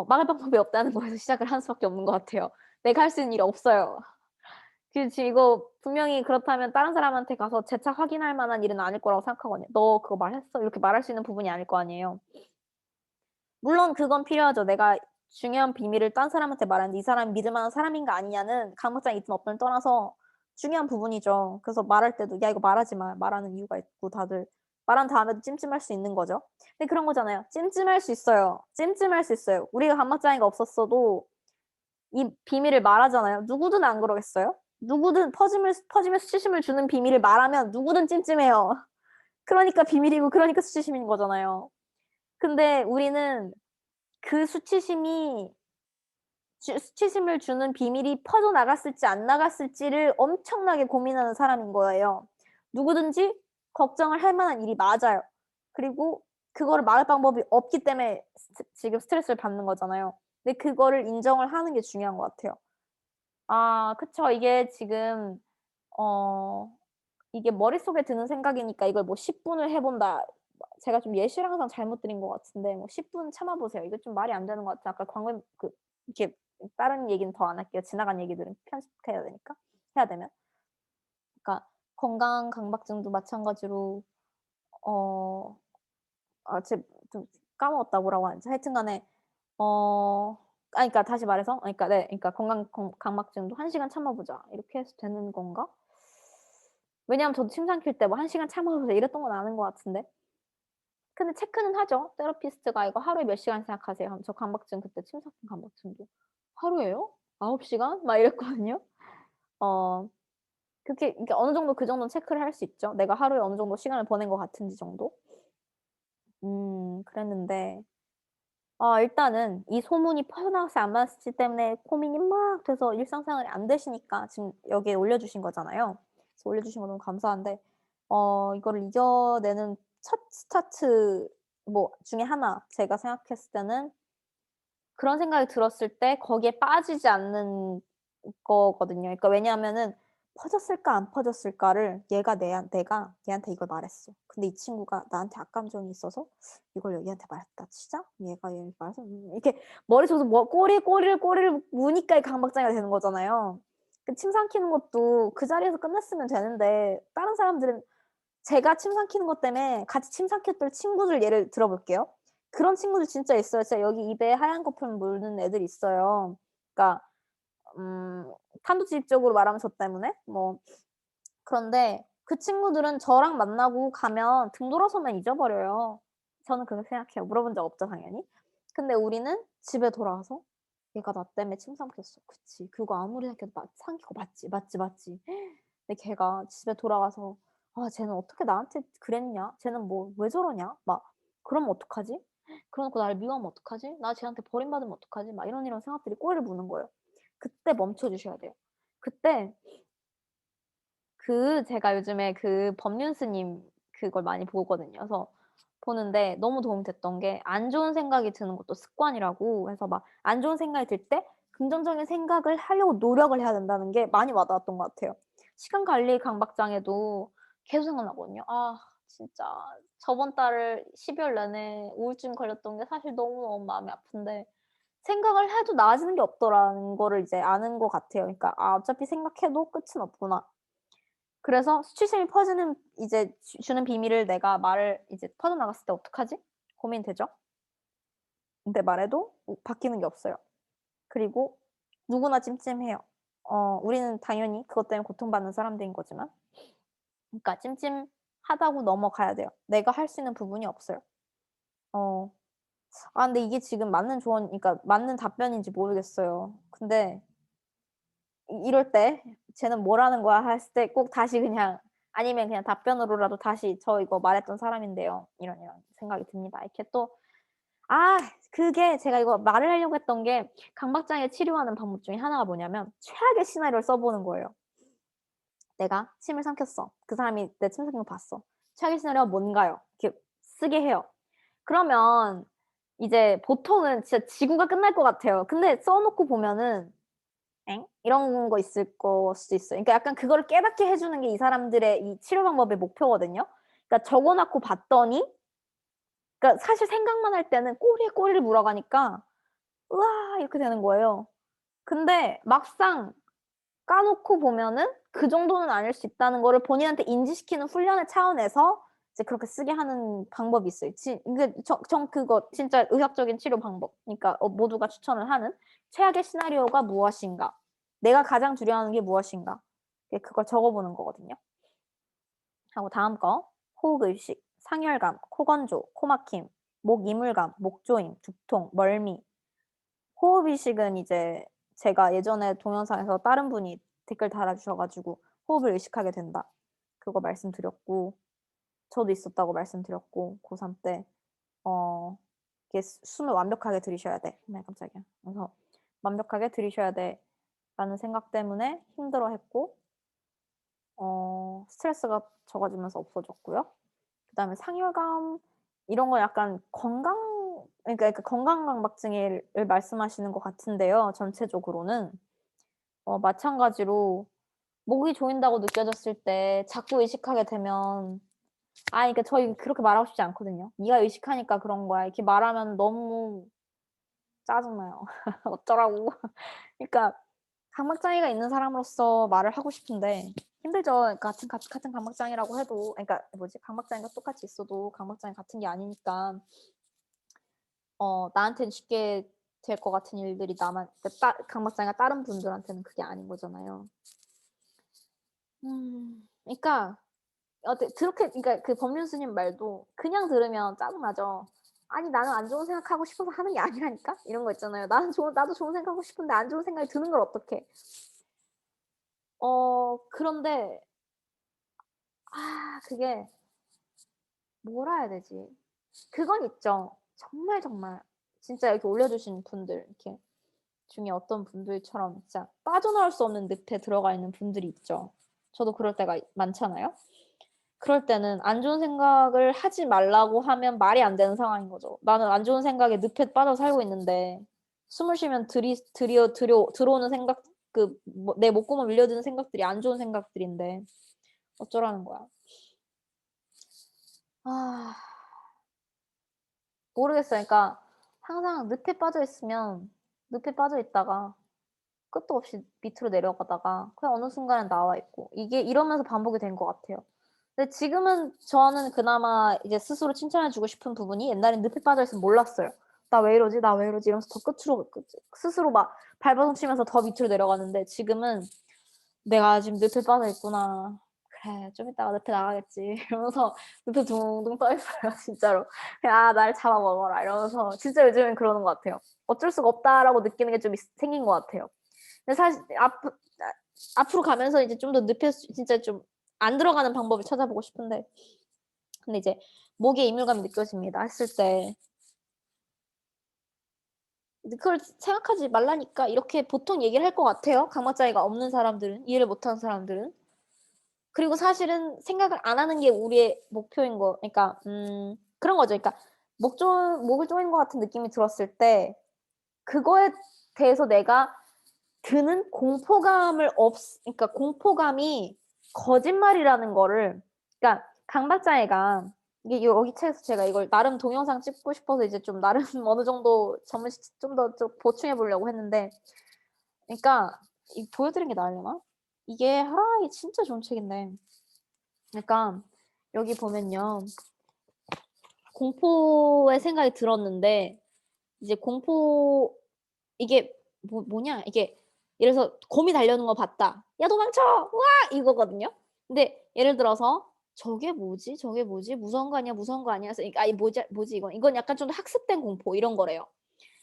막을 방법이 없다는 거에서 시작을 하는 수밖에 없는 것 같아요. 내가 할 수 있는 일이 없어요. 지금 이거 분명히 그렇다면 다른 사람한테 가서 재차 확인할 만한 일은 아닐 거라고 생각하거든요. "너 그거 말했어?" 이렇게 말할 수 있는 부분이 아닐 거 아니에요. 물론 그건 필요하죠. 내가 중요한 비밀을 딴 사람한테 말하는데 이 사람이 믿을 만한 사람인가 아니냐는 강박장애 있든 없든 떠나서 중요한 부분이죠. 그래서 말할 때도 "야 이거 말하지 마." 말하는 이유가 있고 다들 말한 다음에도 찜찜할 수 있는 거죠. 근데 그런 거잖아요. 찜찜할 수 있어요. 찜찜할 수 있어요. 우리가 강박장애가 없었어도 이 비밀을 말하잖아요. 누구든 안 그러겠어요? 누구든 퍼지면 수치심을 주는 비밀을 말하면 누구든 찜찜해요. 그러니까 비밀이고 그러니까 수치심인 거잖아요. 근데 우리는 그 수치심을 주는 비밀이 퍼져나갔을지 안 나갔을지를 엄청나게 고민하는 사람인 거예요. 누구든지 걱정을 할 만한 일이 맞아요. 그리고 그거를 막을 방법이 없기 때문에 지금 스트레스를 받는 거잖아요. 근데 그거를 인정을 하는 게 중요한 것 같아요. 그쵸. 이게 지금 어 이게 머릿속에 드는 생각이니까 이걸 뭐 10 분을 해 본다. 제가 좀 예시를 항상 잘못 드린 것 같은데 뭐 10분 참아 보세요. 이거 좀 말이 안 되는 것 같아요. 아까 광고 이렇게 다른 얘기는 더 안 할게요. 지나간 얘기들은 편집해야 되니까 해야 되면. 그러니까 건강 강박증도 마찬가지로 어 제 좀 까먹었다 뭐라고 하는지. 하여튼 간에 그러니까 다시 말해서 그러니까 네 그러니까 건강 강박증도 '1 시간 참아 보자.' 이렇게 해서 되는 건가? 왜냐하면 저도 침 삼킬 때 뭐 '1 시간 참아 보자.' 이랬던 건 아는 것 같은데. 근데 체크는 하죠. 테라피스트가 "이거 하루에 몇 시간 생각하세요?" 하면 저 강박증 그때 침 삼킨 강박증도 "하루에요? 9 시간?" 막 이랬거든요. 어 그게 그러니까 어느 정도 그 정도는 체크를 할 수 있죠. 내가 하루에 어느 정도 시간을 보낸 것 같은지 정도. 그랬는데 일단은 이 소문이 퍼져나갔을 안 나갔을지 때문에 고민이 막 돼서 일상생활이 안 되시니까 지금 여기에 올려주신 거잖아요. 그래서 올려주신 거 너무 감사한데 이거를 이겨내는 첫 스타트 뭐 중에 하나 제가 생각했을 때는 그런 생각이 들었을 때 거기에 빠지지 않는 거거든요. 그러니까 왜냐하면은 '퍼졌을까 안 퍼졌을까.'를 내가 얘한테 이걸 말했어. 근데 이 친구가 나한테 악감정이 있어서 이걸 얘한테 말했다 치자? 얘가 얘한테 말해서 이렇게 머릿속에서 뭐 꼬리를 무니까 이 강박장애가 되는 거잖아요. 침 삼키는 것도 그 자리에서 끝났으면 되는데 다른 사람들은 제가 침 삼키는 것 때문에 같이 침 삼켰던 친구들 예를 들어 볼게요. 그런 친구들 진짜 있어요. 진짜 여기 입에 하얀 거품 묻는 애들 있어요. 그러니까 단도직입적으로 말하면 저 때문에 뭐 그런데 그 친구들은 저랑 만나고 가면 등 돌아서면 잊어버려요. 저는 그렇게 생각해요. 물어본 적 없죠 당연히. 근데 우리는 집에 돌아와서 "얘가 나 때문에 침 삼켰어." "그치. 그거 아무리 생각해도 삼킨 거 맞지, 맞지, 맞지." 근데 걔가 집에 돌아가서 "아 쟤는 어떻게 나한테 그랬냐? 쟤는 뭐 왜 저러냐? 막 그러면 어떡하지? 그래 놓고 나를 미워하면 어떡하지? 나 쟤한테 버림받으면 어떡하지?" 막 이런 생각들이 꼬리를 무는 거예요. 그때 멈춰 주셔야 돼요. 그때 제가 요즘에 법륜스님 그걸 많이 보거든요. 그래서 보는데 너무 도움이 됐던 게 안 좋은 생각이 드는 것도 습관이라고 해서 막 안 좋은 생각이 들 때 긍정적인 생각을 하려고 노력을 해야 된다는 게 많이 와 닿았던 것 같아요. 시간 관리 강박장애도 계속 생각나거든요. 진짜 저번 달을 12월 내내 우울증 걸렸던 게 사실 너무너무 마음이 아픈데 생각을 해도 나아지는 게 없더라는 거를 이제 아는 것 같아요. 그러니까 '어차피 생각해도 끝은 없구나.' 그래서 수치심이 퍼지는 이제 주는 비밀을 내가 말을 이제 퍼져나갔을 때 어떡하지? 고민되죠. 근데 말해도 바뀌는 게 없어요. 그리고 누구나 찜찜해요. 우리는 당연히 그것 때문에 고통받는 사람들인 거지만 그러니까 찜찜하다고 넘어가야 돼요. 내가 할 수 있는 부분이 없어요. 어 근데 이게 지금 맞는 조언 그러니까 맞는 답변인지 모르겠어요. 근데 이럴 때 '쟤는 뭐라는 거야.' 했을 때 꼭 다시 그냥 아니면 그냥 답변으로라도 다시 "저 이거 말했던 사람인데요." 이런 생각이 듭니다. 이렇게 또 아 그게 제가 이거 말을 하려고 했던 게 강박장애 치료하는 방법 중에 하나가 뭐냐면 최악의 시나리오를 써 보는 거예요. 내가 침을 삼켰어. 그 사람이 내 침 삼킨 거 봤어. 최악의 시나리오가 뭔가요? 이렇게 쓰게 해요. 그러면 이제 보통은 진짜 지구가 끝날 것 같아요. 근데 써 놓고 보면은 '엥?' 이런 거 있을 거 수도 있어요. 그러니까 약간 그거를 깨닫게 해 주는 게 이 사람들의 이 치료 방법의 목표거든요. 그러니까 적어 놓고 봤더니 그러니까 사실 생각만 할 때는 꼬리에 꼬리를 물어가니까 "으아." 이렇게 되는 거예요. 근데 막상 까 놓고 보면은 그 정도는 아닐 수 있다는 거를 본인한테 인지시키는 훈련의 차원에서 이제 그렇게 쓰게 하는 방법이 있어요. 이게 전 그거 진짜 의학적인 치료 방법. 그러니까 모두가 추천을 하는 최악의 시나리오가 무엇인가? 내가 가장 두려워하는 게 무엇인가? 예 그걸 적어 보는 거거든요. 하고 다음 거 호흡 의식, 상열감, 코 건조, 코 막힘, 목 이물감, 목 조임, 두통, 멀미. 호흡 의식은 이제 제가 예전에 동영상에서 다른 분이 댓글 달아 주셔 가지고 "호흡을 의식하게 된다." 그거 말씀드렸고 저도 있었다고 말씀드렸고 고3 때 이게 숨을 완벽하게 들이셔야 돼." 네 깜짝이야. 그래서 "완벽하게 들이셔야 돼."라는 생각 때문에 힘들어했고 스트레스가 적어지면서 없어졌고요. 그다음에 상열감 이런 거 약간 그러니까 건강 강박증을 말씀하시는 것 같은데요 전체적으로는. 마찬가지로 목이 조인다고 느껴졌을 때 자꾸 의식하게 되면 그러니까 저희 그렇게 말하고 싶지 않거든요. "네가 의식하니까 그런 거야." 이렇게 말하면 너무 짜증나요. 어쩌라고. 그러니까 강박장애가 있는 사람으로서 말을 하고 싶은데 힘들죠. 그러니까 같은 강박장애라고 해도 그러니까 뭐지 강박장애가 똑같이 있어도 강박장애 같은 게 아니니까 나한테는 쉽게 될 것 같은 일들이 그러니까 강박장애가 다른 분들한테는 그게 아닌 거잖아요. 그러니까 그렇게 그러니까 그 법륜 스님 말도 그냥 들으면 짜증나죠. "아니 나는 안 좋은 생각하고 싶어서 하는 게 아니라니까." 이런 거 있잖아요. 나도 좋은 생각하고 싶은데 안 좋은 생각이 드는 걸 어떡해. 그런데 그게 뭐라 해야 되지? 그건 있죠. 정말 진짜 이렇게 올려주신 분들 이렇게 중에 어떤 분들처럼 진짜 빠져나올 수 없는 늪에 들어가 있는 분들이 있죠. 저도 그럴 때가 많잖아요. 그럴 때는 안 좋은 생각을 하지 말라고 하면 말이 안 되는 상황인 거죠. 나는 안 좋은 생각에 늪에 빠져 살고 있는데 숨을 쉬면 들어오는 생각 내 목구멍 밀려드는 생각들이 안 좋은 생각들인데 어쩌라는 거야. 아 모르겠어요. 그러니까 항상 늪에 빠져 있다가 끝도 없이 밑으로 내려가다가 그냥 어느 순간에 나와 있고 이게 이러면서 반복이 된 것 같아요. 근데 지금은 저는 그나마 이제 스스로 칭찬해 주고 싶은 부분이 옛날엔 늪에 빠져 있으면 몰랐어요. '나 왜 이러지? 나 왜 이러지?' 이러면서 더 끝으로 스스로 막 발버둥 치면서 더 밑으로 내려가는데 지금은 '내가 지금 늪에 빠져 있구나. 그래 좀 있다가 늪에 나가겠지.' 이러면서 늪에 둥둥 떠 있어요 진짜로. 그냥 '아 날 잡아먹어라.' 이러면서 진짜 요즘엔 그러는 것 같아요. '어쩔 수가 없다.'라고 느끼는 게 좀 생긴 것 같아요. 근데 사실 앞으로 가면서 이제 좀 더 진짜 좀 안 들어가는 방법을 찾아보고 싶은데 근데 이제 "목에 이물감이 느껴집니다." 했을 때 근데 그걸 생각하지 말라니까 이렇게 보통 얘기를 할 것 같아요, 강박장애가 없는 사람들은, 이해를 못하는 사람들은. 그리고 사실은 생각을 안 하는 게 우리의 목표인 거 그러니까 그런 거죠. 그러니까 목을 조이는 것 같은 느낌이 들었을 때 그거에 대해서 내가 드는 공포감을 그러니까 공포감이 거짓말이라는 거를 그러니까 강박장애가 이게 여기 책에서 제가 이걸 나름 동영상 찍고 싶어서 이제 좀 나름 어느 정도 좀 더 좀 보충해 보려고 했는데 그러니까 보여드리는 게 나으려나? 이게 진짜 좋은 책인데 그러니까 여기 보면요. 공포의 생각이 들었는데 이제 이게 뭐냐 이게 예를 들어서 곰이 달려오는 거 봤다. "야 도망쳐. 우와!" 이거거든요. 근데 예를 들어서 "저게 뭐지? 저게 뭐지? 무서운 거 아니야? 무서운 거 아니야?" 해서 이 뭐지 이건. 이건 약간 좀 더 학습된 공포 이런 거래요.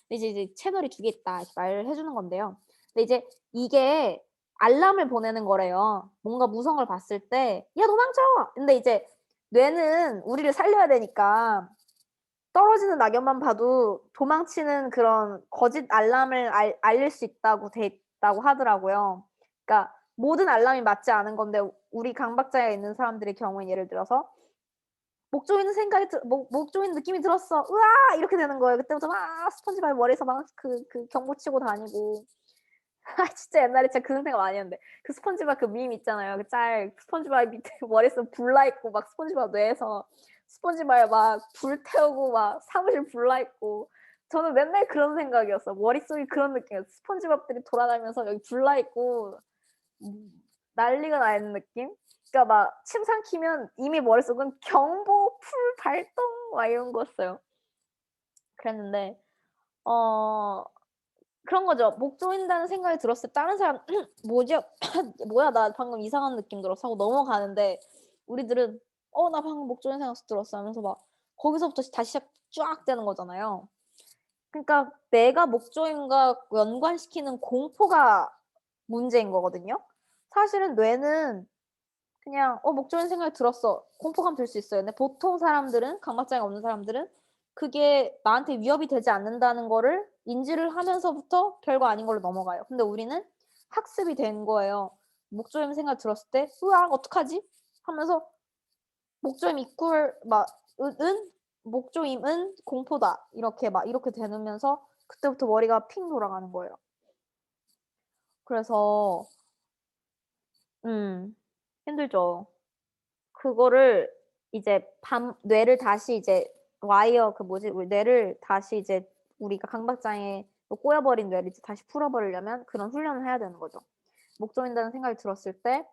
근데 이제 채널이 두 개 있다 이렇게 말을 해 주는 건데요. 근데 이제 이게 알람을 보내는 거래요. 뭔가 무서운 걸 봤을 때 "야 도망쳐!" 근데 이제 뇌는 우리를 살려야 되니까 떨어지는 낙엽만 봐도 도망치는 그런 거짓 알람을 알릴 수 있다고 돼 있다고 하더라고요. 그러니까 모든 알람이 맞지 않은 건데 우리 강박장애 있는 사람들의 경우엔 예를 들어서 목 조이는 생각이 목 조이는 느낌이 들었어. "으아!" 이렇게 되는 거예요. 그때부터 막 스펀지밥 머리에서 막 경보 치고 다니고. 아 진짜 옛날에 진짜 그런 생각 많이 했는데 그 스펀지밥 그 밈 있잖아요. 그 짤 스펀지밥 밑에 머릿속 불 나 있고 막 스펀지밥 뇌에서 스펀지밥에 막 불 태우고 막 사무실 불 나 있고 저는 맨날 그런 생각이었어요. 머릿속이 그런 느낌이었어요. 스펀지밥들이 돌아다니면서 여기 불 나 있고 난리가 나 있는 느낌? 그러니까 막 침 삼키면 이미 머릿속은 경보, 풀 발동 막 이런 거였어요. 그랬는데 어 그런 거죠. 목 조인다는 생각이 들었을 때 다른 사람 "뭐지? 뭐야 나 방금 이상한 느낌 들었어." 하고 넘어가는데 우리들은 "어 나 방금 목 조이는 생각 들었어." 하면서 막 거기서부터 다시 시작 쫙 되는 거잖아요. 그러니까 내가 목 조임과 연관시키는 공포가 문제인 거거든요. 사실은 뇌는 그냥 '어 목 조이는 생각이 들었어.' 공포감 들 수 있어요. 근데 보통 사람들은 강박장애 없는 사람들은 그게 나한테 위협이 되지 않는다는 거를 인지를 하면서부터 별거 아닌 걸로 넘어가요. 근데 우리는 학습이 된 거예요. 목 조임 생각이 들었을 때 '으악 어떡하지?' 하면서 목조임 이퀄 막 은 목조임은 공포다. 이렇게 되면서 그때부터 머리가 핑 돌아가는 거예요. 그래서 음 힘들죠. 그거를 이제 뇌를 다시 이제 와이어 그 뭐지 우리 뇌를 다시 이제 우리가 강박장애로 꼬여 버린 뇌를 이제 다시 풀어 버리려면 그런 훈련을 해야 되는 거죠. 목 조인다는 생각이 들었을 때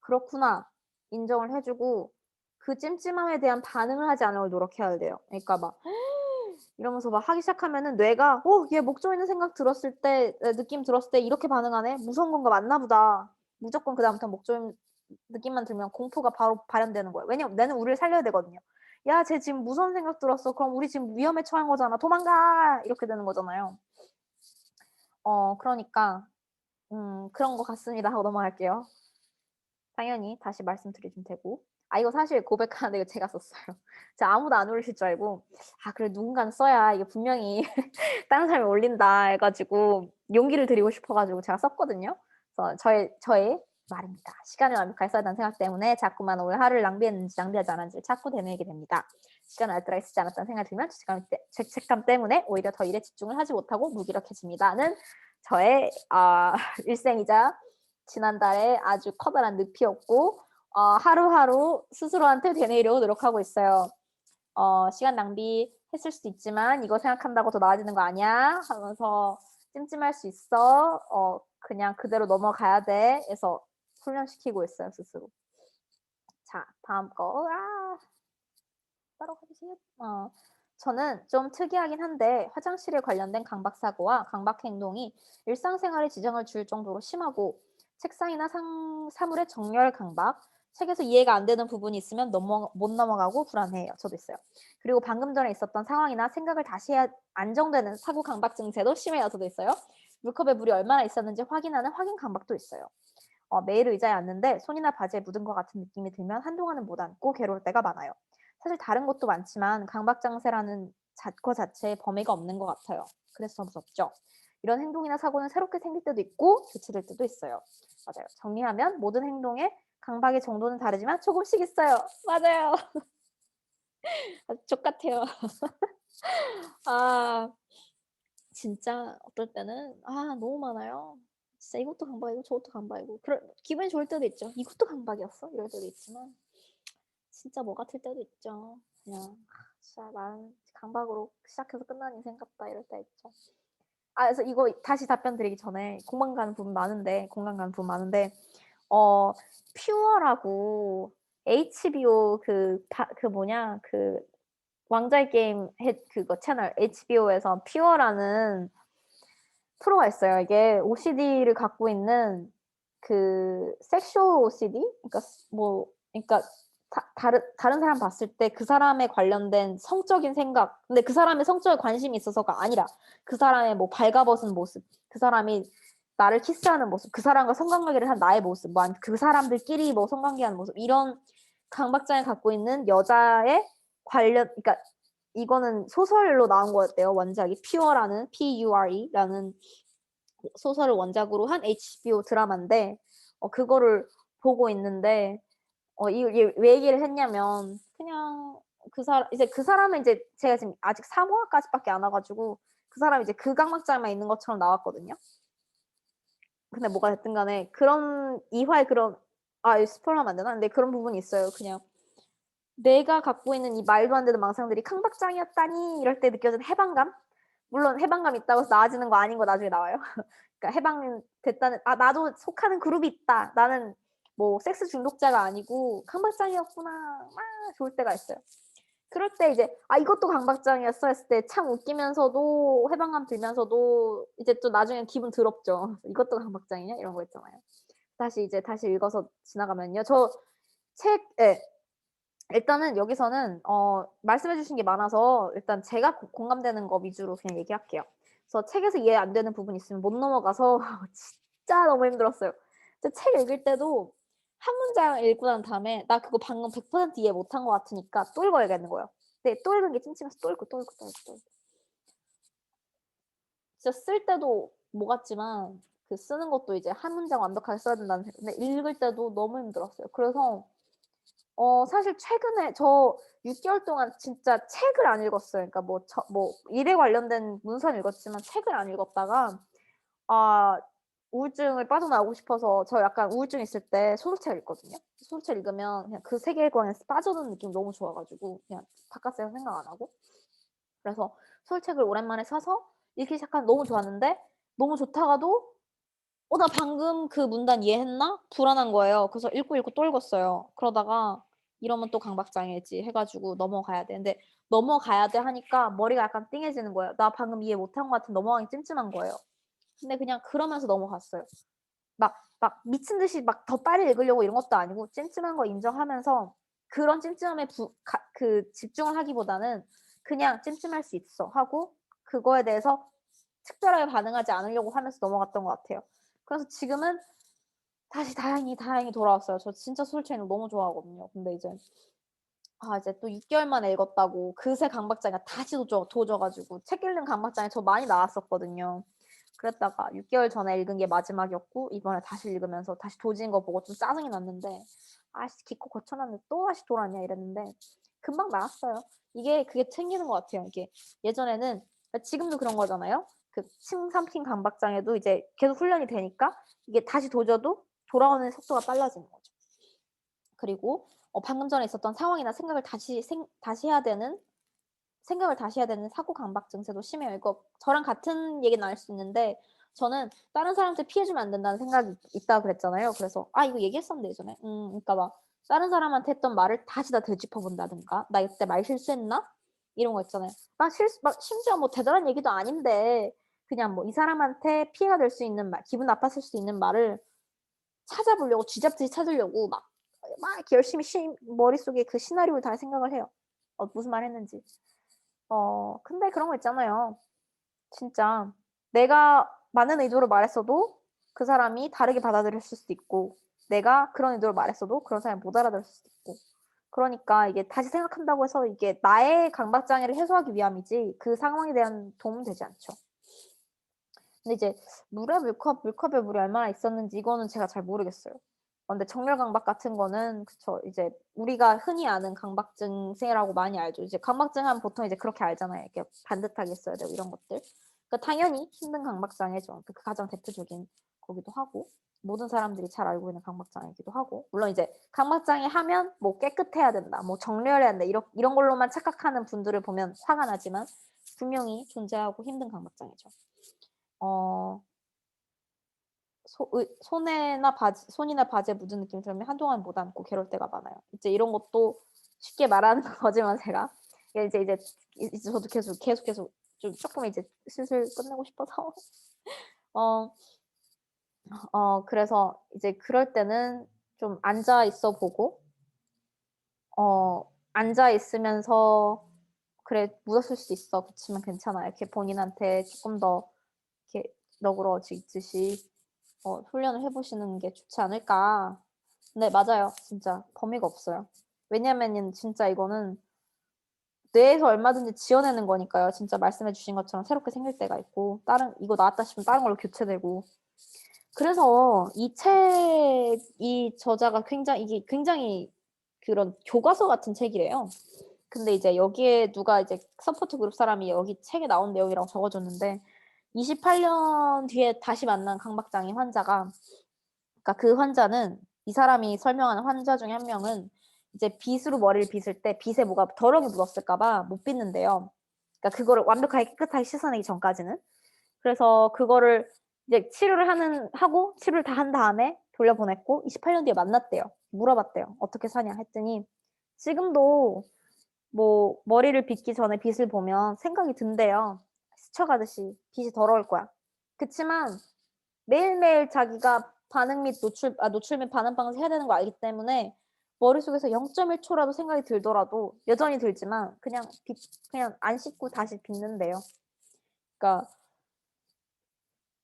'그렇구나.' 인정을 해 주고 그 찜찜함에 대한 반응을 하지 않으려고 노력해야 돼요. 그러니까 막 이러면서 막 하기 시작하면은 뇌가 '어 얘 목 조이는 생각 들었을 때 느낌 들었을 때 이렇게 반응하네. 무서운 건가 맞나 보다.' 무조건 그다음부터 목 조임 느낌만 들면 공포가 바로 발현되는 거예요. 왜냐면 뇌는 우리를 살려야 되거든요. "야 쟤 지금 무서운 생각 들었어. 그럼 우리 지금 위험에 처한 거잖아. 도망가." 이렇게 되는 거잖아요. 그러니까 "그런 것 같습니다." 하고 넘어갈게요. 당연히 다시 말씀드리면 되고. 아 이거 사실 고백하는데 이거 제가 썼어요. 제가 아무도 안 올리실 줄 알고 '아 그래 누군가는 써야 이게 분명히 다른 사람이 올린다.' 해 가지고 용기를 드리고 싶어 가지고 제가 썼거든요. 그래서 저의 말입니다. 시간을 완벽하게 써야 한다는 생각 때문에 자꾸만 오늘 하루를 낭비했는지 낭비하지 않았는지를 자꾸 되뇌이게 됩니다. 시간을 알뜰하게 쓰지 않았다는 생각이 들면 죄책감 때문에 오히려 더 일에 집중을 하지 못하고 무기력해집니다.'는 저의 일생이자 지난달에 아주 커다란 늪이었고 하루하루 스스로한테 되뇌이려고 노력하고 있어요. "시간 낭비했을 수도 있지만 이거 생각한다고 더 나아지는 거 아니야." 하면서 "찜찜할 수 있어. 그냥 그대로 넘어가야 돼." 해서 훈련시키고 있어요 스스로. 자 다음 거. 따라가 주세요. 저는 좀 특이하긴 한데 화장실에 관련된 강박 사고와 강박 행동이 일상생활에 지장을 줄 정도로 심하고 책상이나 사물의 정렬 강박, 책에서 이해가 안 되는 부분이 있으면 못 넘어가고 불안해해요. 저도 있어요. 그리고 방금 전에 있었던 상황이나 생각을 다시 해야 안정되는 사고 강박 증세도 심해요. 저도 있어요. 물컵에 물이 얼마나 있었는지 확인하는 확인 강박도 있어요. 매일 의자에 앉는데 손이나 바지에 묻은 것 같은 느낌이 들면 한동안은 못 앉고 괴로울 때가 많아요. 사실 다른 것도 많지만 강박장애라는 거 자체에 범위가 없는 것 같아요. 그래서 무섭죠. 이런 행동이나 사고는 새롭게 생길 때도 있고 교체될 때도 있어요. 맞아요. 정리하면 모든 행동에 강박의 정도는 다르지만 조금씩 있어요. 맞아요. 족 같아요. 아 진짜 어떨 때는 너무 많아요. 진짜 이것도 강박이고 저것도 강박이고 기분이 좋을 때도 있죠. '이것도 강박이었어?' 이럴 때도 있지만 진짜 뭐 같을 때도 있죠. 그냥 '진짜 나는 강박으로 시작해서 끝난 인생 같다.' 이럴 때 있죠. 그래서 이거 다시 답변 드리기 전에 공감 가는 부분 많은데 어 퓨어라고 HBO 왕좌의 게임 그거 채널 HBO에서 퓨어라는 프로가 있어요. 이게 OCD를 갖고 있는 섹슈얼 OCD? 그러니까 다른 사람 봤을 때 그 사람에 관련된 성적인 생각 근데 그 사람의 성적에 관심이 있어서가 아니라 그 사람의 뭐 발가벗은 모습, 그 사람이 나를 키스하는 모습, 그 사람과 성관계를 한 나의 모습, 뭐 아니면 그 사람들끼리 뭐 성관계하는 모습, 이런 강박장애 갖고 있는 여자의 관련, 그러니까 이거는 소설로 나온 거였대요. 원작이 퓨어라는 Pure라는 소설을 원작으로 한 HBO 드라마인데 그거를 보고 있는데 이게 왜 얘기를 했냐면 그냥 이제 그 사람은 이제 제가 지금 아직 3화까지밖에 안 와가지고 그 사람이 이제 그 강박장애만 있는 것처럼 나왔거든요. 근데 뭐가 됐든 간에 그런 2화에 그런 스포일러하면 안 되나? 근데 그런 부분이 있어요. 그냥 내가 갖고 있는 이 말도 안 되는 망상들이 강박장애였다니 이럴 때 느껴지는 해방감? 물론 해방감 있다고 해서 나아지는 거 아닌 거 나중에 나와요. 그러니까 해방됐다는 나도 속하는 그룹이 있다. 나는 뭐 섹스 중독자가 아니고 강박장애였구나. 막 좋을 때가 있어요. 그럴 때 이제 이것도 강박장애였어 했을 때 참 웃기면서도 해방감 들면서도 이제 또 나중에 기분 더럽죠. 이것도 강박장애냐 이런 거 있잖아요. 다시 읽어서 지나가면요. 저 책에 일단은 여기서는 말씀해 주신 게 많아서 일단 제가 공감되는 거 위주로 그냥 얘기할게요. 그래서 책에서 이해 안 되는 부분이 있으면 못 넘어가서 진짜 너무 힘들었어요. 책 읽을 때도 한 문장 읽고 난 다음에 나 그거 방금 100% 이해 못한 것 같으니까 또 읽어야겠는 거예요. 근데 또 읽은 게 찜찜해서 또 읽고. 진짜 쓸 때도 뭐 같지만 그 쓰는 것도 이제 한 문장 완벽하게 써야 된다는 근데 읽을 때도 너무 힘들었어요. 그래서 사실 최근에 저 6개월 동안 진짜 책을 안 읽었어요. 그러니까 뭐 일에 관련된 문서는 읽었지만 책을 안 읽었다가 우울증을 빠져나오고 싶어서 저 약간 우울증 있을 때 소설책 읽거든요. 소설책 읽으면 그냥 그 세계관에 빠져드는 느낌이 너무 좋아가지고 그냥 바깥 세상 생각 안 하고 그래서 소설책을 오랜만에 사서 읽기 시작한 너무 좋았는데 너무 좋다가도 나 방금 그 문단 이해했나? 불안한 거예요. 그래서 읽고 또 읽었어요. 그러다가 이러면 또 강박장애지 해가지고 넘어가야 돼. 근데 넘어가야 돼 하니까 머리가 약간 띵해지는 거예요. 나 방금 이해 못한 것 같은 넘어가기 찜찜한 거예요. 근데 그냥 그러면서 넘어갔어요. 막 미친 듯이 막 더 빨리 읽으려고 이런 것도 아니고 찜찜한 거 인정하면서 그런 찜찜함에 집중을 하기보다는 그냥 찜찜할 수 있어 하고 그거에 대해서 특별하게 반응하지 않으려고 하면서 넘어갔던 것 같아요. 그래서 지금은 다시 다행히 돌아왔어요. 저 진짜 소설책 너무 좋아하거든요. 근데 이제 이제 또 6개월 만에 읽었다고 그새 강박장애가 다시 도져가지고 책 읽는 강박장애 저 많이 나왔었거든요. 그랬다가 6개월 전에 읽은 게 마지막이었고 이번에 다시 읽으면서 다시 도진 거 보고 좀 짜증이 났는데 기껏 거쳐놨는데 또 다시 돌았냐 이랬는데 금방 나았어요. 그게 챙기는 것 같아요. 이게 예전에는 지금도 그런 거잖아요. 그 침삼킨 강박장애도 이제 계속 훈련이 되니까 이게 다시 도져도 돌아오는 속도가 빨라지는 거죠. 그리고 방금 전에 있었던 상황이나 생각을 다시 해야 되는 사고 강박 증세도 심해요. 이거 저랑 같은 얘기는 알 수 있는데 저는 다른 사람한테 피해 주면 안 된다는 생각이 있다고 그랬잖아요. 그래서 이거 얘기했었는데 예전에. 그러니까 막 다른 사람한테 했던 말을 다시 다 되짚어 본다든가 나 이때 말 실수했나? 이런 거 있잖아요. 막 심지어 뭐 대단한 얘기도 아닌데 그냥 뭐 이 사람한테 피해가 될 수 있는 말, 기분 나빴을 수 있는 말을 찾아보려고 쥐잡듯이 찾으려고 막 이렇게 열심히 머릿속에 그 시나리오를 다 생각을 해요. 무슨 말 했는지. 근데 그런 거 있잖아요. 진짜 내가 많은 의도로 말했어도 그 사람이 다르게 받아들였을 수도 있고 내가 그런 의도로 말했어도 그런 사람이 못 알아들을 수도 있고 그러니까 이게 다시 생각한다고 해서 이게 나의 강박장애를 해소하기 위함이지 그 상황에 대한 도움은 되지 않죠. 근데 이제 물컵에 물이 얼마나 있었는지 이거는 제가 잘 모르겠어요. 근데 정렬 강박 같은 거는 그쵸. 이제 우리가 흔히 아는 강박증세라고 많이 알죠. 이제 강박증 하면 보통 이제 그렇게 알잖아요. 이렇게 반듯하게 있어야 되고 이런 것들. 그러니까 당연히 힘든 강박장애죠. 그 가장 대표적인 거기도 하고 모든 사람들이 잘 알고 있는 강박장애이기도 하고 물론 이제 강박장애 하면 뭐 깨끗해야 된다, 뭐 정렬해야 된다 이런 걸로만 착각하는 분들을 보면 화가 나지만 분명히 존재하고 힘든 강박장애죠. 어, 손이나 바지에 묻은 느낌이 들면 한동안 못 앉고 괴로울 때가 많아요. 이제 이런 것도 쉽게 말하는 거지만 제가 이제 저도 계속 좀 조금 이제 슬슬 끝내고 싶어서 그래서 이제 그럴 때는 좀 앉아 있어 보고 앉아 있으면서 그래 묻었을 수 있어. 그치만 괜찮아. 이렇게 본인한테 조금 더 이렇게 너그러워지듯이 훈련을 해 보시는 게 좋지 않을까. 네 맞아요. 진짜 범위가 없어요. 왜냐면은 진짜 이거는 뇌에서 얼마든지 지어내는 거니까요. 진짜 말씀해 주신 것처럼 새롭게 생길 때가 있고 다른 이거 나왔다 싶으면 다른 걸로 교체되고. 그래서 이 이 저자가 이게 굉장히 그런 교과서 같은 책이래요. 근데 이제 여기에 누가 이제 서포트 그룹 사람이 여기 책에 나온 내용이라고 적어 줬는데 28년 뒤에 다시 만난 강박장애 환자가 그러니까 그 환자는 이 사람이 설명하는 환자 중에 한 명은 이제 빗으로 머리를 빗을 때 빗에 뭐가 더러움이 묻었을까 봐 못 빗는대요. 그러니까 그거를 완벽하게 깨끗하게 씻어내기 전까지는. 그래서 그거를 이제 하고 치료를 다 한 다음에 돌려보냈고 28년 뒤에 만났대요. 물어봤대요. "어떻게 사냐?" 했더니 지금도 뭐 머리를 빗기 전에 빗을 보면 생각이 든대요. 스쳐가듯이 '빗이 더러울 거야.' 그치만 매일매일 자기가 반응 및 노출 및 반응 방식을 해야 되는 걸 알기 때문에 머릿속에서 0.1 초라도 생각이 들더라도 여전히 들지만 그냥 안 씻고 다시 빗는대요. 그러니까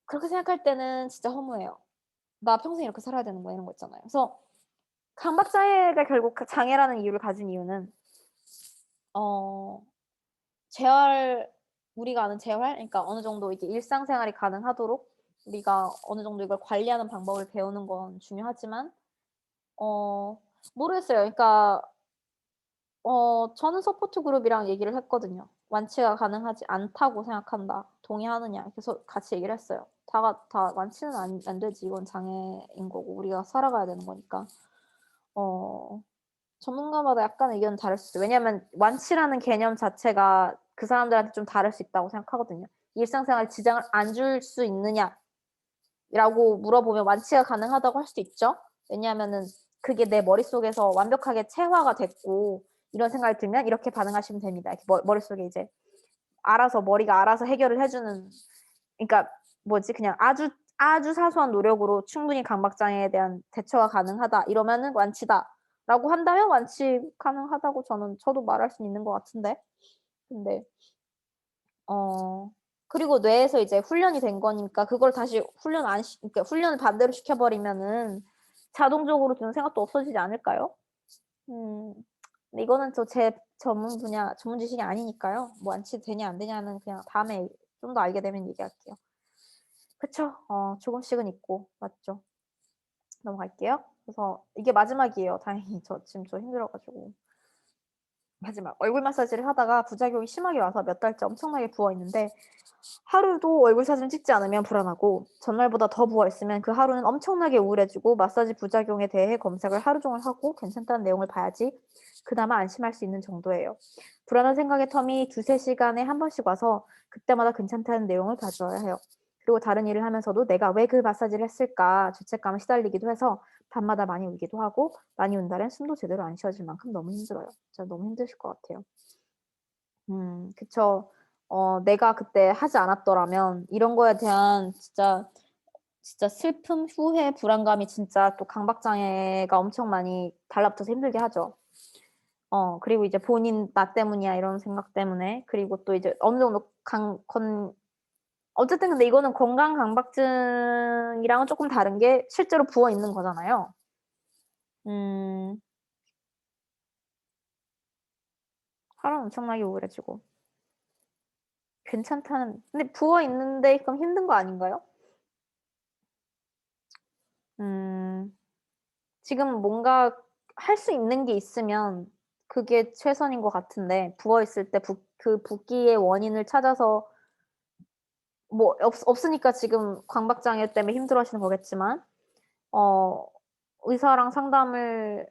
그렇게 생각할 때는 진짜 허무해요. '나 평생 이렇게 살아야 되는 거야.' 이런 거 있잖아요. 그래서 강박장애가 결국 장애라는 이유를 가진 이유는 어 재활 우리가 아는 재활 그러니까 어느 정도 이게 일상생활이 가능하도록 우리가 어느 정도 이걸 관리하는 방법을 배우는 건 중요하지만 어 모르겠어요. 그러니까 저는 서포트 그룹이랑 얘기를 했거든요. "완치가 가능하지 않다고 생각한다. 동의하느냐?" 그래서 같이 얘기를 했어요. 다 완치는 안 되지. 이건 장애인 거고 우리가 살아가야 되는 거니까. 어 전문가마다 약간 의견은 다를 수 있어요. 왜냐하면 완치라는 개념 자체가 그 사람들한테 좀 다를 수 있다고 생각하거든요. "일상생활에 지장을 안 줄 수 있느냐?"라고 물어보면 완치가 가능하다고 할 수도 있죠. 왜냐하면은 그게 내 머릿속에서 완벽하게 체화가 됐고 이런 생각이 들면 이렇게 반응하시면 됩니다. 이렇게 머릿속에 이제 머리가 알아서 해결을 해 주는 그러니까 그냥 아주 사소한 노력으로 충분히 강박장애에 대한 대처가 가능하다 이러면은 완치다라고 한다면 완치 가능하다고 저도 말할 수는 있는 것 같은데. 근데 어 그리고 뇌에서 이제 훈련이 된 거니까 그걸 다시 그러니까 훈련을 반대로 시켜 버리면은 자동적으로 드는 생각도 없어지지 않을까요? 음. 근데 이거는 또 제 전문 지식이 아니니까요. 뭐 완치되냐 안 되냐는 그냥 다음에 좀 더 알게 되면 얘기할게요. 그쵸. 조금씩은 있고. 맞죠. 넘어갈게요. 그래서 이게 마지막이에요 다행히. 지금 힘들어 가지고. 마지막. 얼굴 마사지를 하다가 부작용이 심하게 와서 몇 달째 엄청나게 부어 있는데 하루도 얼굴 사진을 찍지 않으면 불안하고 전날보다 더 부어 있으면 그 하루는 엄청나게 우울해지고 마사지 부작용에 대해 검색을 하루 종일 하고 괜찮다는 내용을 봐야지 그나마 안심할 수 있는 정도예요. 불안한 생각의 텀이 2-3 시간에 한 번씩 와서 그때마다 괜찮다는 내용을 봐 주어야 해요. 그리고 다른 일을 하면서도 '내가 왜 그 마사지를 했을까.' 죄책감에 시달리기도 해서 밤마다 많이 울기도 하고 많이 운 날엔 숨도 제대로 안 쉬어질 만큼 너무 힘들어요. 진짜 너무 힘드실 것 같아요. 그쵸. 내가 그때 하지 않았더라면 이런 거에 대한 진짜 슬픔, 후회, 불안감이 진짜 또 강박장애가 엄청 많이 달라붙어서 힘들게 하죠. 그리고 이제 본인 '나 때문이야.' 이런 생각 때문에 그리고 또 이제 어느 정도 강 건 어쨌든 근데 이거는 건강 강박증이랑은 쪼끔 다른 게 실제로 부어 있는 거잖아요. 음. 하루는 엄청나게 우울해지고. 근데 부어 있는데 그럼 힘든 거 아닌가요? 음. 지금 뭔가 할 수 있는 게 있으면 그게 최선인 것 같은데 부어 있을 때 그 붓기의 원인을 찾아서 뭐 없으니까 지금 강박장애 때문에 힘들어하시는 거겠지만 어 의사랑 상담을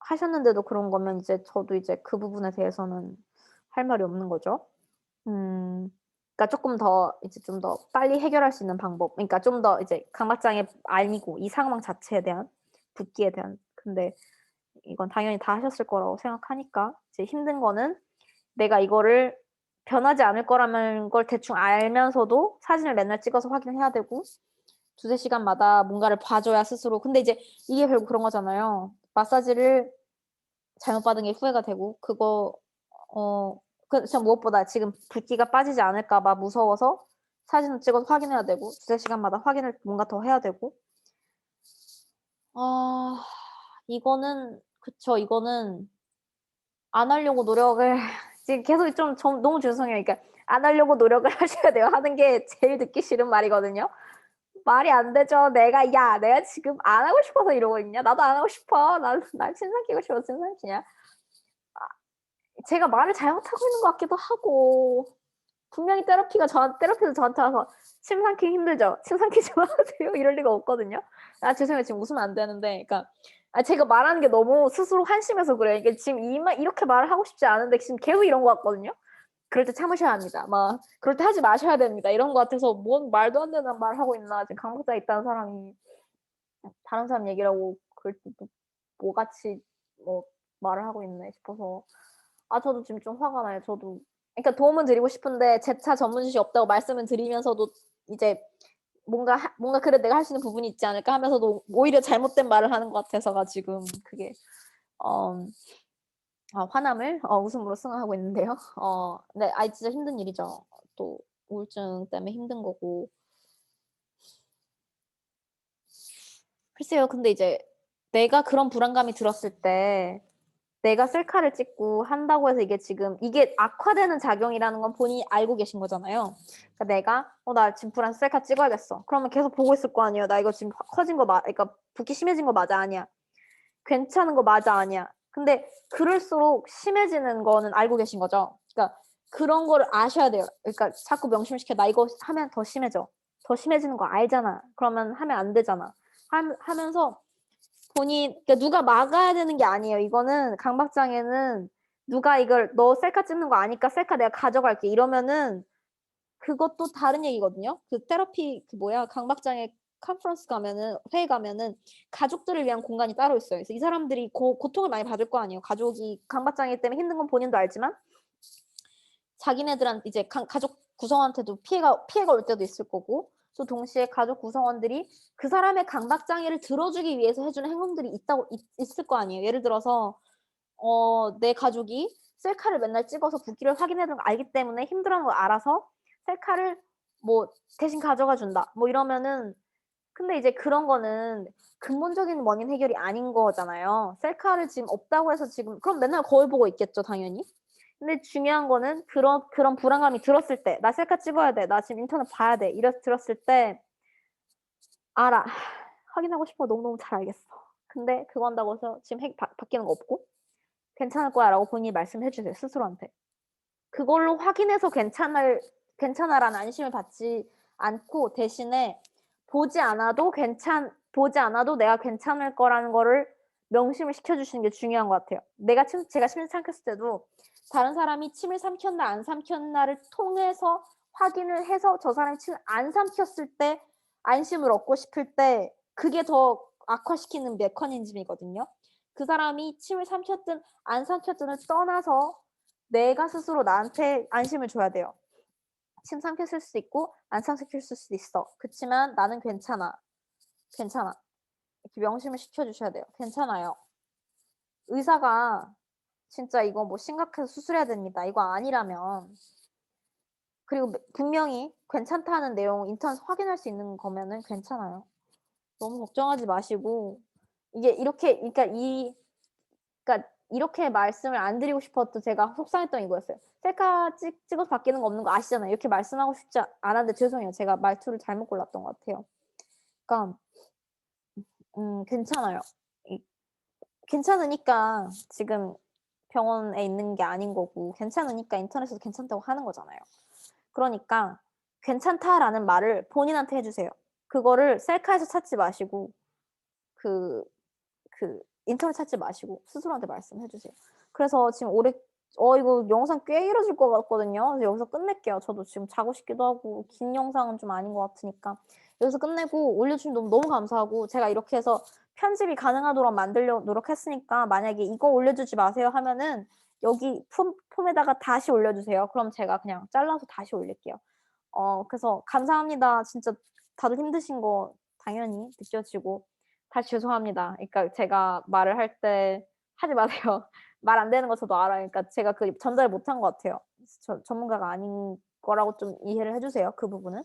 하셨는데도 그런 거면 이제 저도 이제 그 부분에 대해서는 할 말이 없는 거죠. 음. 그러니까 쪼끔 더 이제 좀 더 빨리 해결할 수 있는 방법 그러니까 좀 더 이제 강박장애 아니고 이 상황 자체에 대한 붓기에 대한 근데 이건 당연히 다 하셨을 거라고 생각하니까 이제 힘든 거는 내가 이거를 변하지 않을 거라는 걸 대충 알면서도 사진을 맨날 찍어서 확인해야 되고 2-3 시간마다 뭔가를 봐 줘야 스스로 근데 이제 이게 결국 그런 거잖아요. 마사지를 잘못 받은 게 후회가 되고 그거 어 전 무엇보다 지금 붓기가 빠지지 않을까 봐 무서워서 사진을 찍어서 확인해야 되고 두세 시간마다 확인을 뭔가 더 해야 되고. 아 이거는 그쵸. 이거는 안 하려고 노력을 지금 계속 좀 너무 죄송해요. 그러니까 안 하려고 노력을 하셔야 돼요. 하는 게 제일 듣기 싫은 말이거든요. 말이 안 되죠. 내가 지금 안 하고 싶어서 이러고 있냐? 나도 안 하고 싶어. 난 침 삼키고 싶어. 침 삼키냐? 제가 말을 잘못하고 있는 것 같기도 하고 분명히 테라피도 저한테 와서 "침 삼키기 힘들죠? 침 삼키지 마세요." 이럴 리가 없거든요. 아 죄송해요. 지금 웃으면 안 되는데 그러니까 제가 말하는 게 너무 스스로 한심해서 그래요. 이게 지금 이렇게 말을 하고 싶지 않은데 지금 계속 이런 것 같거든요. 그럴 때 참으셔야 합니다. 막 그럴 때 하지 마셔야 됩니다. 이런 것 같아서 뭔 말도 안 되는 말을 하고 있나 지금 강박장애 있다는 사람이 다른 사람 얘기를 하고 그걸 또 같이 뭐 말을 하고 있네 싶어서 저도 지금 좀 화가 나요. 저도 그러니까 도움은 드리고 싶은데 제 차 전문 지식이 없다고 말씀을 드리면서도 이제 뭔가 '그래 내가 할 수 있는 부분이 있지 않을까.' 하면서도 오히려 잘못된 말을 하는 것 같아서가 지금 그게 어 화남을 웃음으로 승화하고 있는데요. 네 진짜 힘든 일이죠. 또 우울증 때문에 힘든 거고. 글쎄요. 근데 이제 내가 그런 불안감이 들었을 때 내가 셀카를 찍고 한다고 해서 이게 악화되는 작용이라는 건 본인이 알고 계신 거잖아요. 그러니까 내가 '나 지금 불안해서 셀카 찍어야겠어.' 그러면 계속 보고 있을 거 아니에요. '나 이거 지금 커진 거 그러니까 붓기 심해진 거 맞아? 아니야? 괜찮은 거 맞아? 아니야?' 근데 그럴수록 심해지는 거는 알고 계신 거죠. 그러니까 그런 거를 아셔야 돼요. 그러니까 자꾸 명심을 시켜 '나 이거 하면 더 심해져. 더 심해지는 거 알잖아. 그러면 하면 안 되잖아.' 하면서 그러니까 누가 막아야 되는 게 아니에요. 이거는 강박장애는 누가 이걸 "너 셀카 찍는 거 아니까 셀카 내가 가져갈게." 이러면은 그것도 다른 얘기거든요. 그 테라피 강박장애 컨퍼런스 가면은 회의 가면은 가족들을 위한 공간이 따로 있어요. 그래서 이 사람들이 고통을 많이 받을 거 아니에요. 가족이 강박장애 때문에 힘든 건 본인도 알지만 자기네들한테 이제 가족 구성원한테도 피해가 올 때도 있을 거고 또 동시에 가족 구성원들이 그 사람의 강박 장애를 들어주기 위해서 해 주는 행동들이 있을 거 아니에요. 예를 들어서 내 가족이 셀카를 맨날 찍어서 붓기를 확인해 주는 걸 알기 때문에 힘들어하는 걸 알아서 셀카를 뭐 대신 가져가 준다. 뭐 이러면은 근데 이제 그런 거는 근본적인 원인 해결이 아닌 거잖아요. 셀카를 지금 없다고 해서 지금 그럼 맨날 거울 보고 있겠죠, 당연히. 근데 중요한 거는 그런 불안감이 들었을 때 '나 셀카 찍어야 돼. 나 지금 인터넷 봐야 돼.' 들었을 때 알아. 확인하고 싶어. 너무너무 잘 알겠어. 근데 그거 한다고 해서 지금 바뀌는 거 없고 "괜찮을 거야."라고 본인이 말씀해 주세요, 스스로한테. 그걸로 확인해서 괜찮아라는 안심을 받지 않고 대신에 보지 않아도 내가 괜찮을 거라는 거를 명심을 시켜 주시는 게 중요한 것 같아요. 제가 침을 삼켰을 때도 다른 사람이 침을 삼켰나 안 삼켰나를 통해서 확인을 해서 저 사람이 침을 안 삼켰을 때 안심을 얻고 싶을 때 그게 더 악화시키는 메커니즘이거든요. 그 사람이 침을 삼켰든 안 삼켰든을 떠나서 내가 스스로 나한테 안심을 줘야 돼요. 침 삼켰을 수도 있고 안 삼켰을 수도 있어. 그치만 나는 괜찮아. 괜찮아. 이렇게 명심을 시켜 주셔야 돼요. 괜찮아요. 의사가 진짜 이거 뭐 심각해서 수술해야 됩니다. 이거 아니라면 그리고 분명히 괜찮다는 내용 인터넷에서 확인할 수 있는 거면은 괜찮아요. 너무 걱정하지 마시고 이게 이렇게 그러니까 이렇게 말씀을 안 드리고 싶어도 제가 속상했던 이거였어요. "셀카 찍어서 바뀌는 거 없는 거 아시잖아요." 이렇게 말씀하고 싶지 않았는데 죄송해요. 제가 말투를 잘못 골랐던 것 같아요. 그러니까 괜찮아요. 이 괜찮으니까 지금 병원에 있는 게 아닌 거고 괜찮으니까 인터넷에서 괜찮다고 하는 거잖아요. 그러니까 "괜찮다."라는 말을 본인한테 해 주세요. 그거를 셀카에서 찾지 마시고 그 인터넷 찾지 마시고 스스로한테 말씀해 주세요. 그래서 지금 이거 영상 꽤 길어질 것 같거든요. 그래서 여기서 끝낼게요. 저도 지금 자고 싶기도 하고 긴 영상은 좀 아닌 것 같으니까. 여기서 끝내고 올려주시면 너무 감사하고 제가 이렇게 해서 편집이 가능하도록 만들려고 노력했으니까 만약에 "이거 올려주지 마세요." 하면은 여기 폼에다가 다시 올려주세요. 그럼 제가 그냥 잘라서 다시 올릴게요. 그래서 감사합니다. 진짜 다들 힘드신 거 당연히 느껴지고 다시 죄송합니다. 그러니까 제가 말을 할 때 하지 마세요. 말 안 되는 거 저도 알아요. 그러니까 제가 전달을 못한 것 같아요. 전문가가 아닌 거라고 좀 이해를 해 주세요, 그 부분은.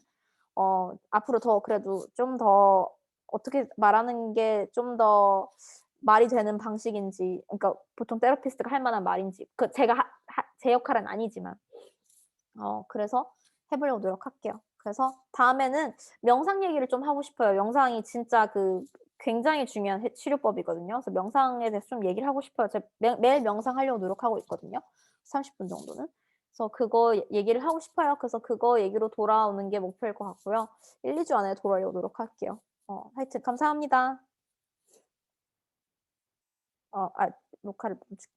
앞으로 더 그래도 좀 더 어떻게 말하는 게 좀 더 말이 되는 방식인지, 그러니까 보통 테라피스트가 할 만한 말인지, 제가 제 역할은 아니지만 그래서 해 보려고 노력할게요. 그래서 다음에는 명상 얘기를 좀 하고 싶어요. 명상이 진짜 굉장히 중요한 치료법이거든요. 그래서 명상에 대해서 좀 얘기를 하고 싶어요. 제가 매일 명상하려고 노력하고 있거든요, 30분 정도는. 그래서 그거 얘기를 하고 싶어요. 그래서 그거 얘기로 돌아오는 게 목표일 것 같고요. 1-2주 안에 돌아오려고 노력할게요. 하여튼 감사합니다. 아 녹화를 멈출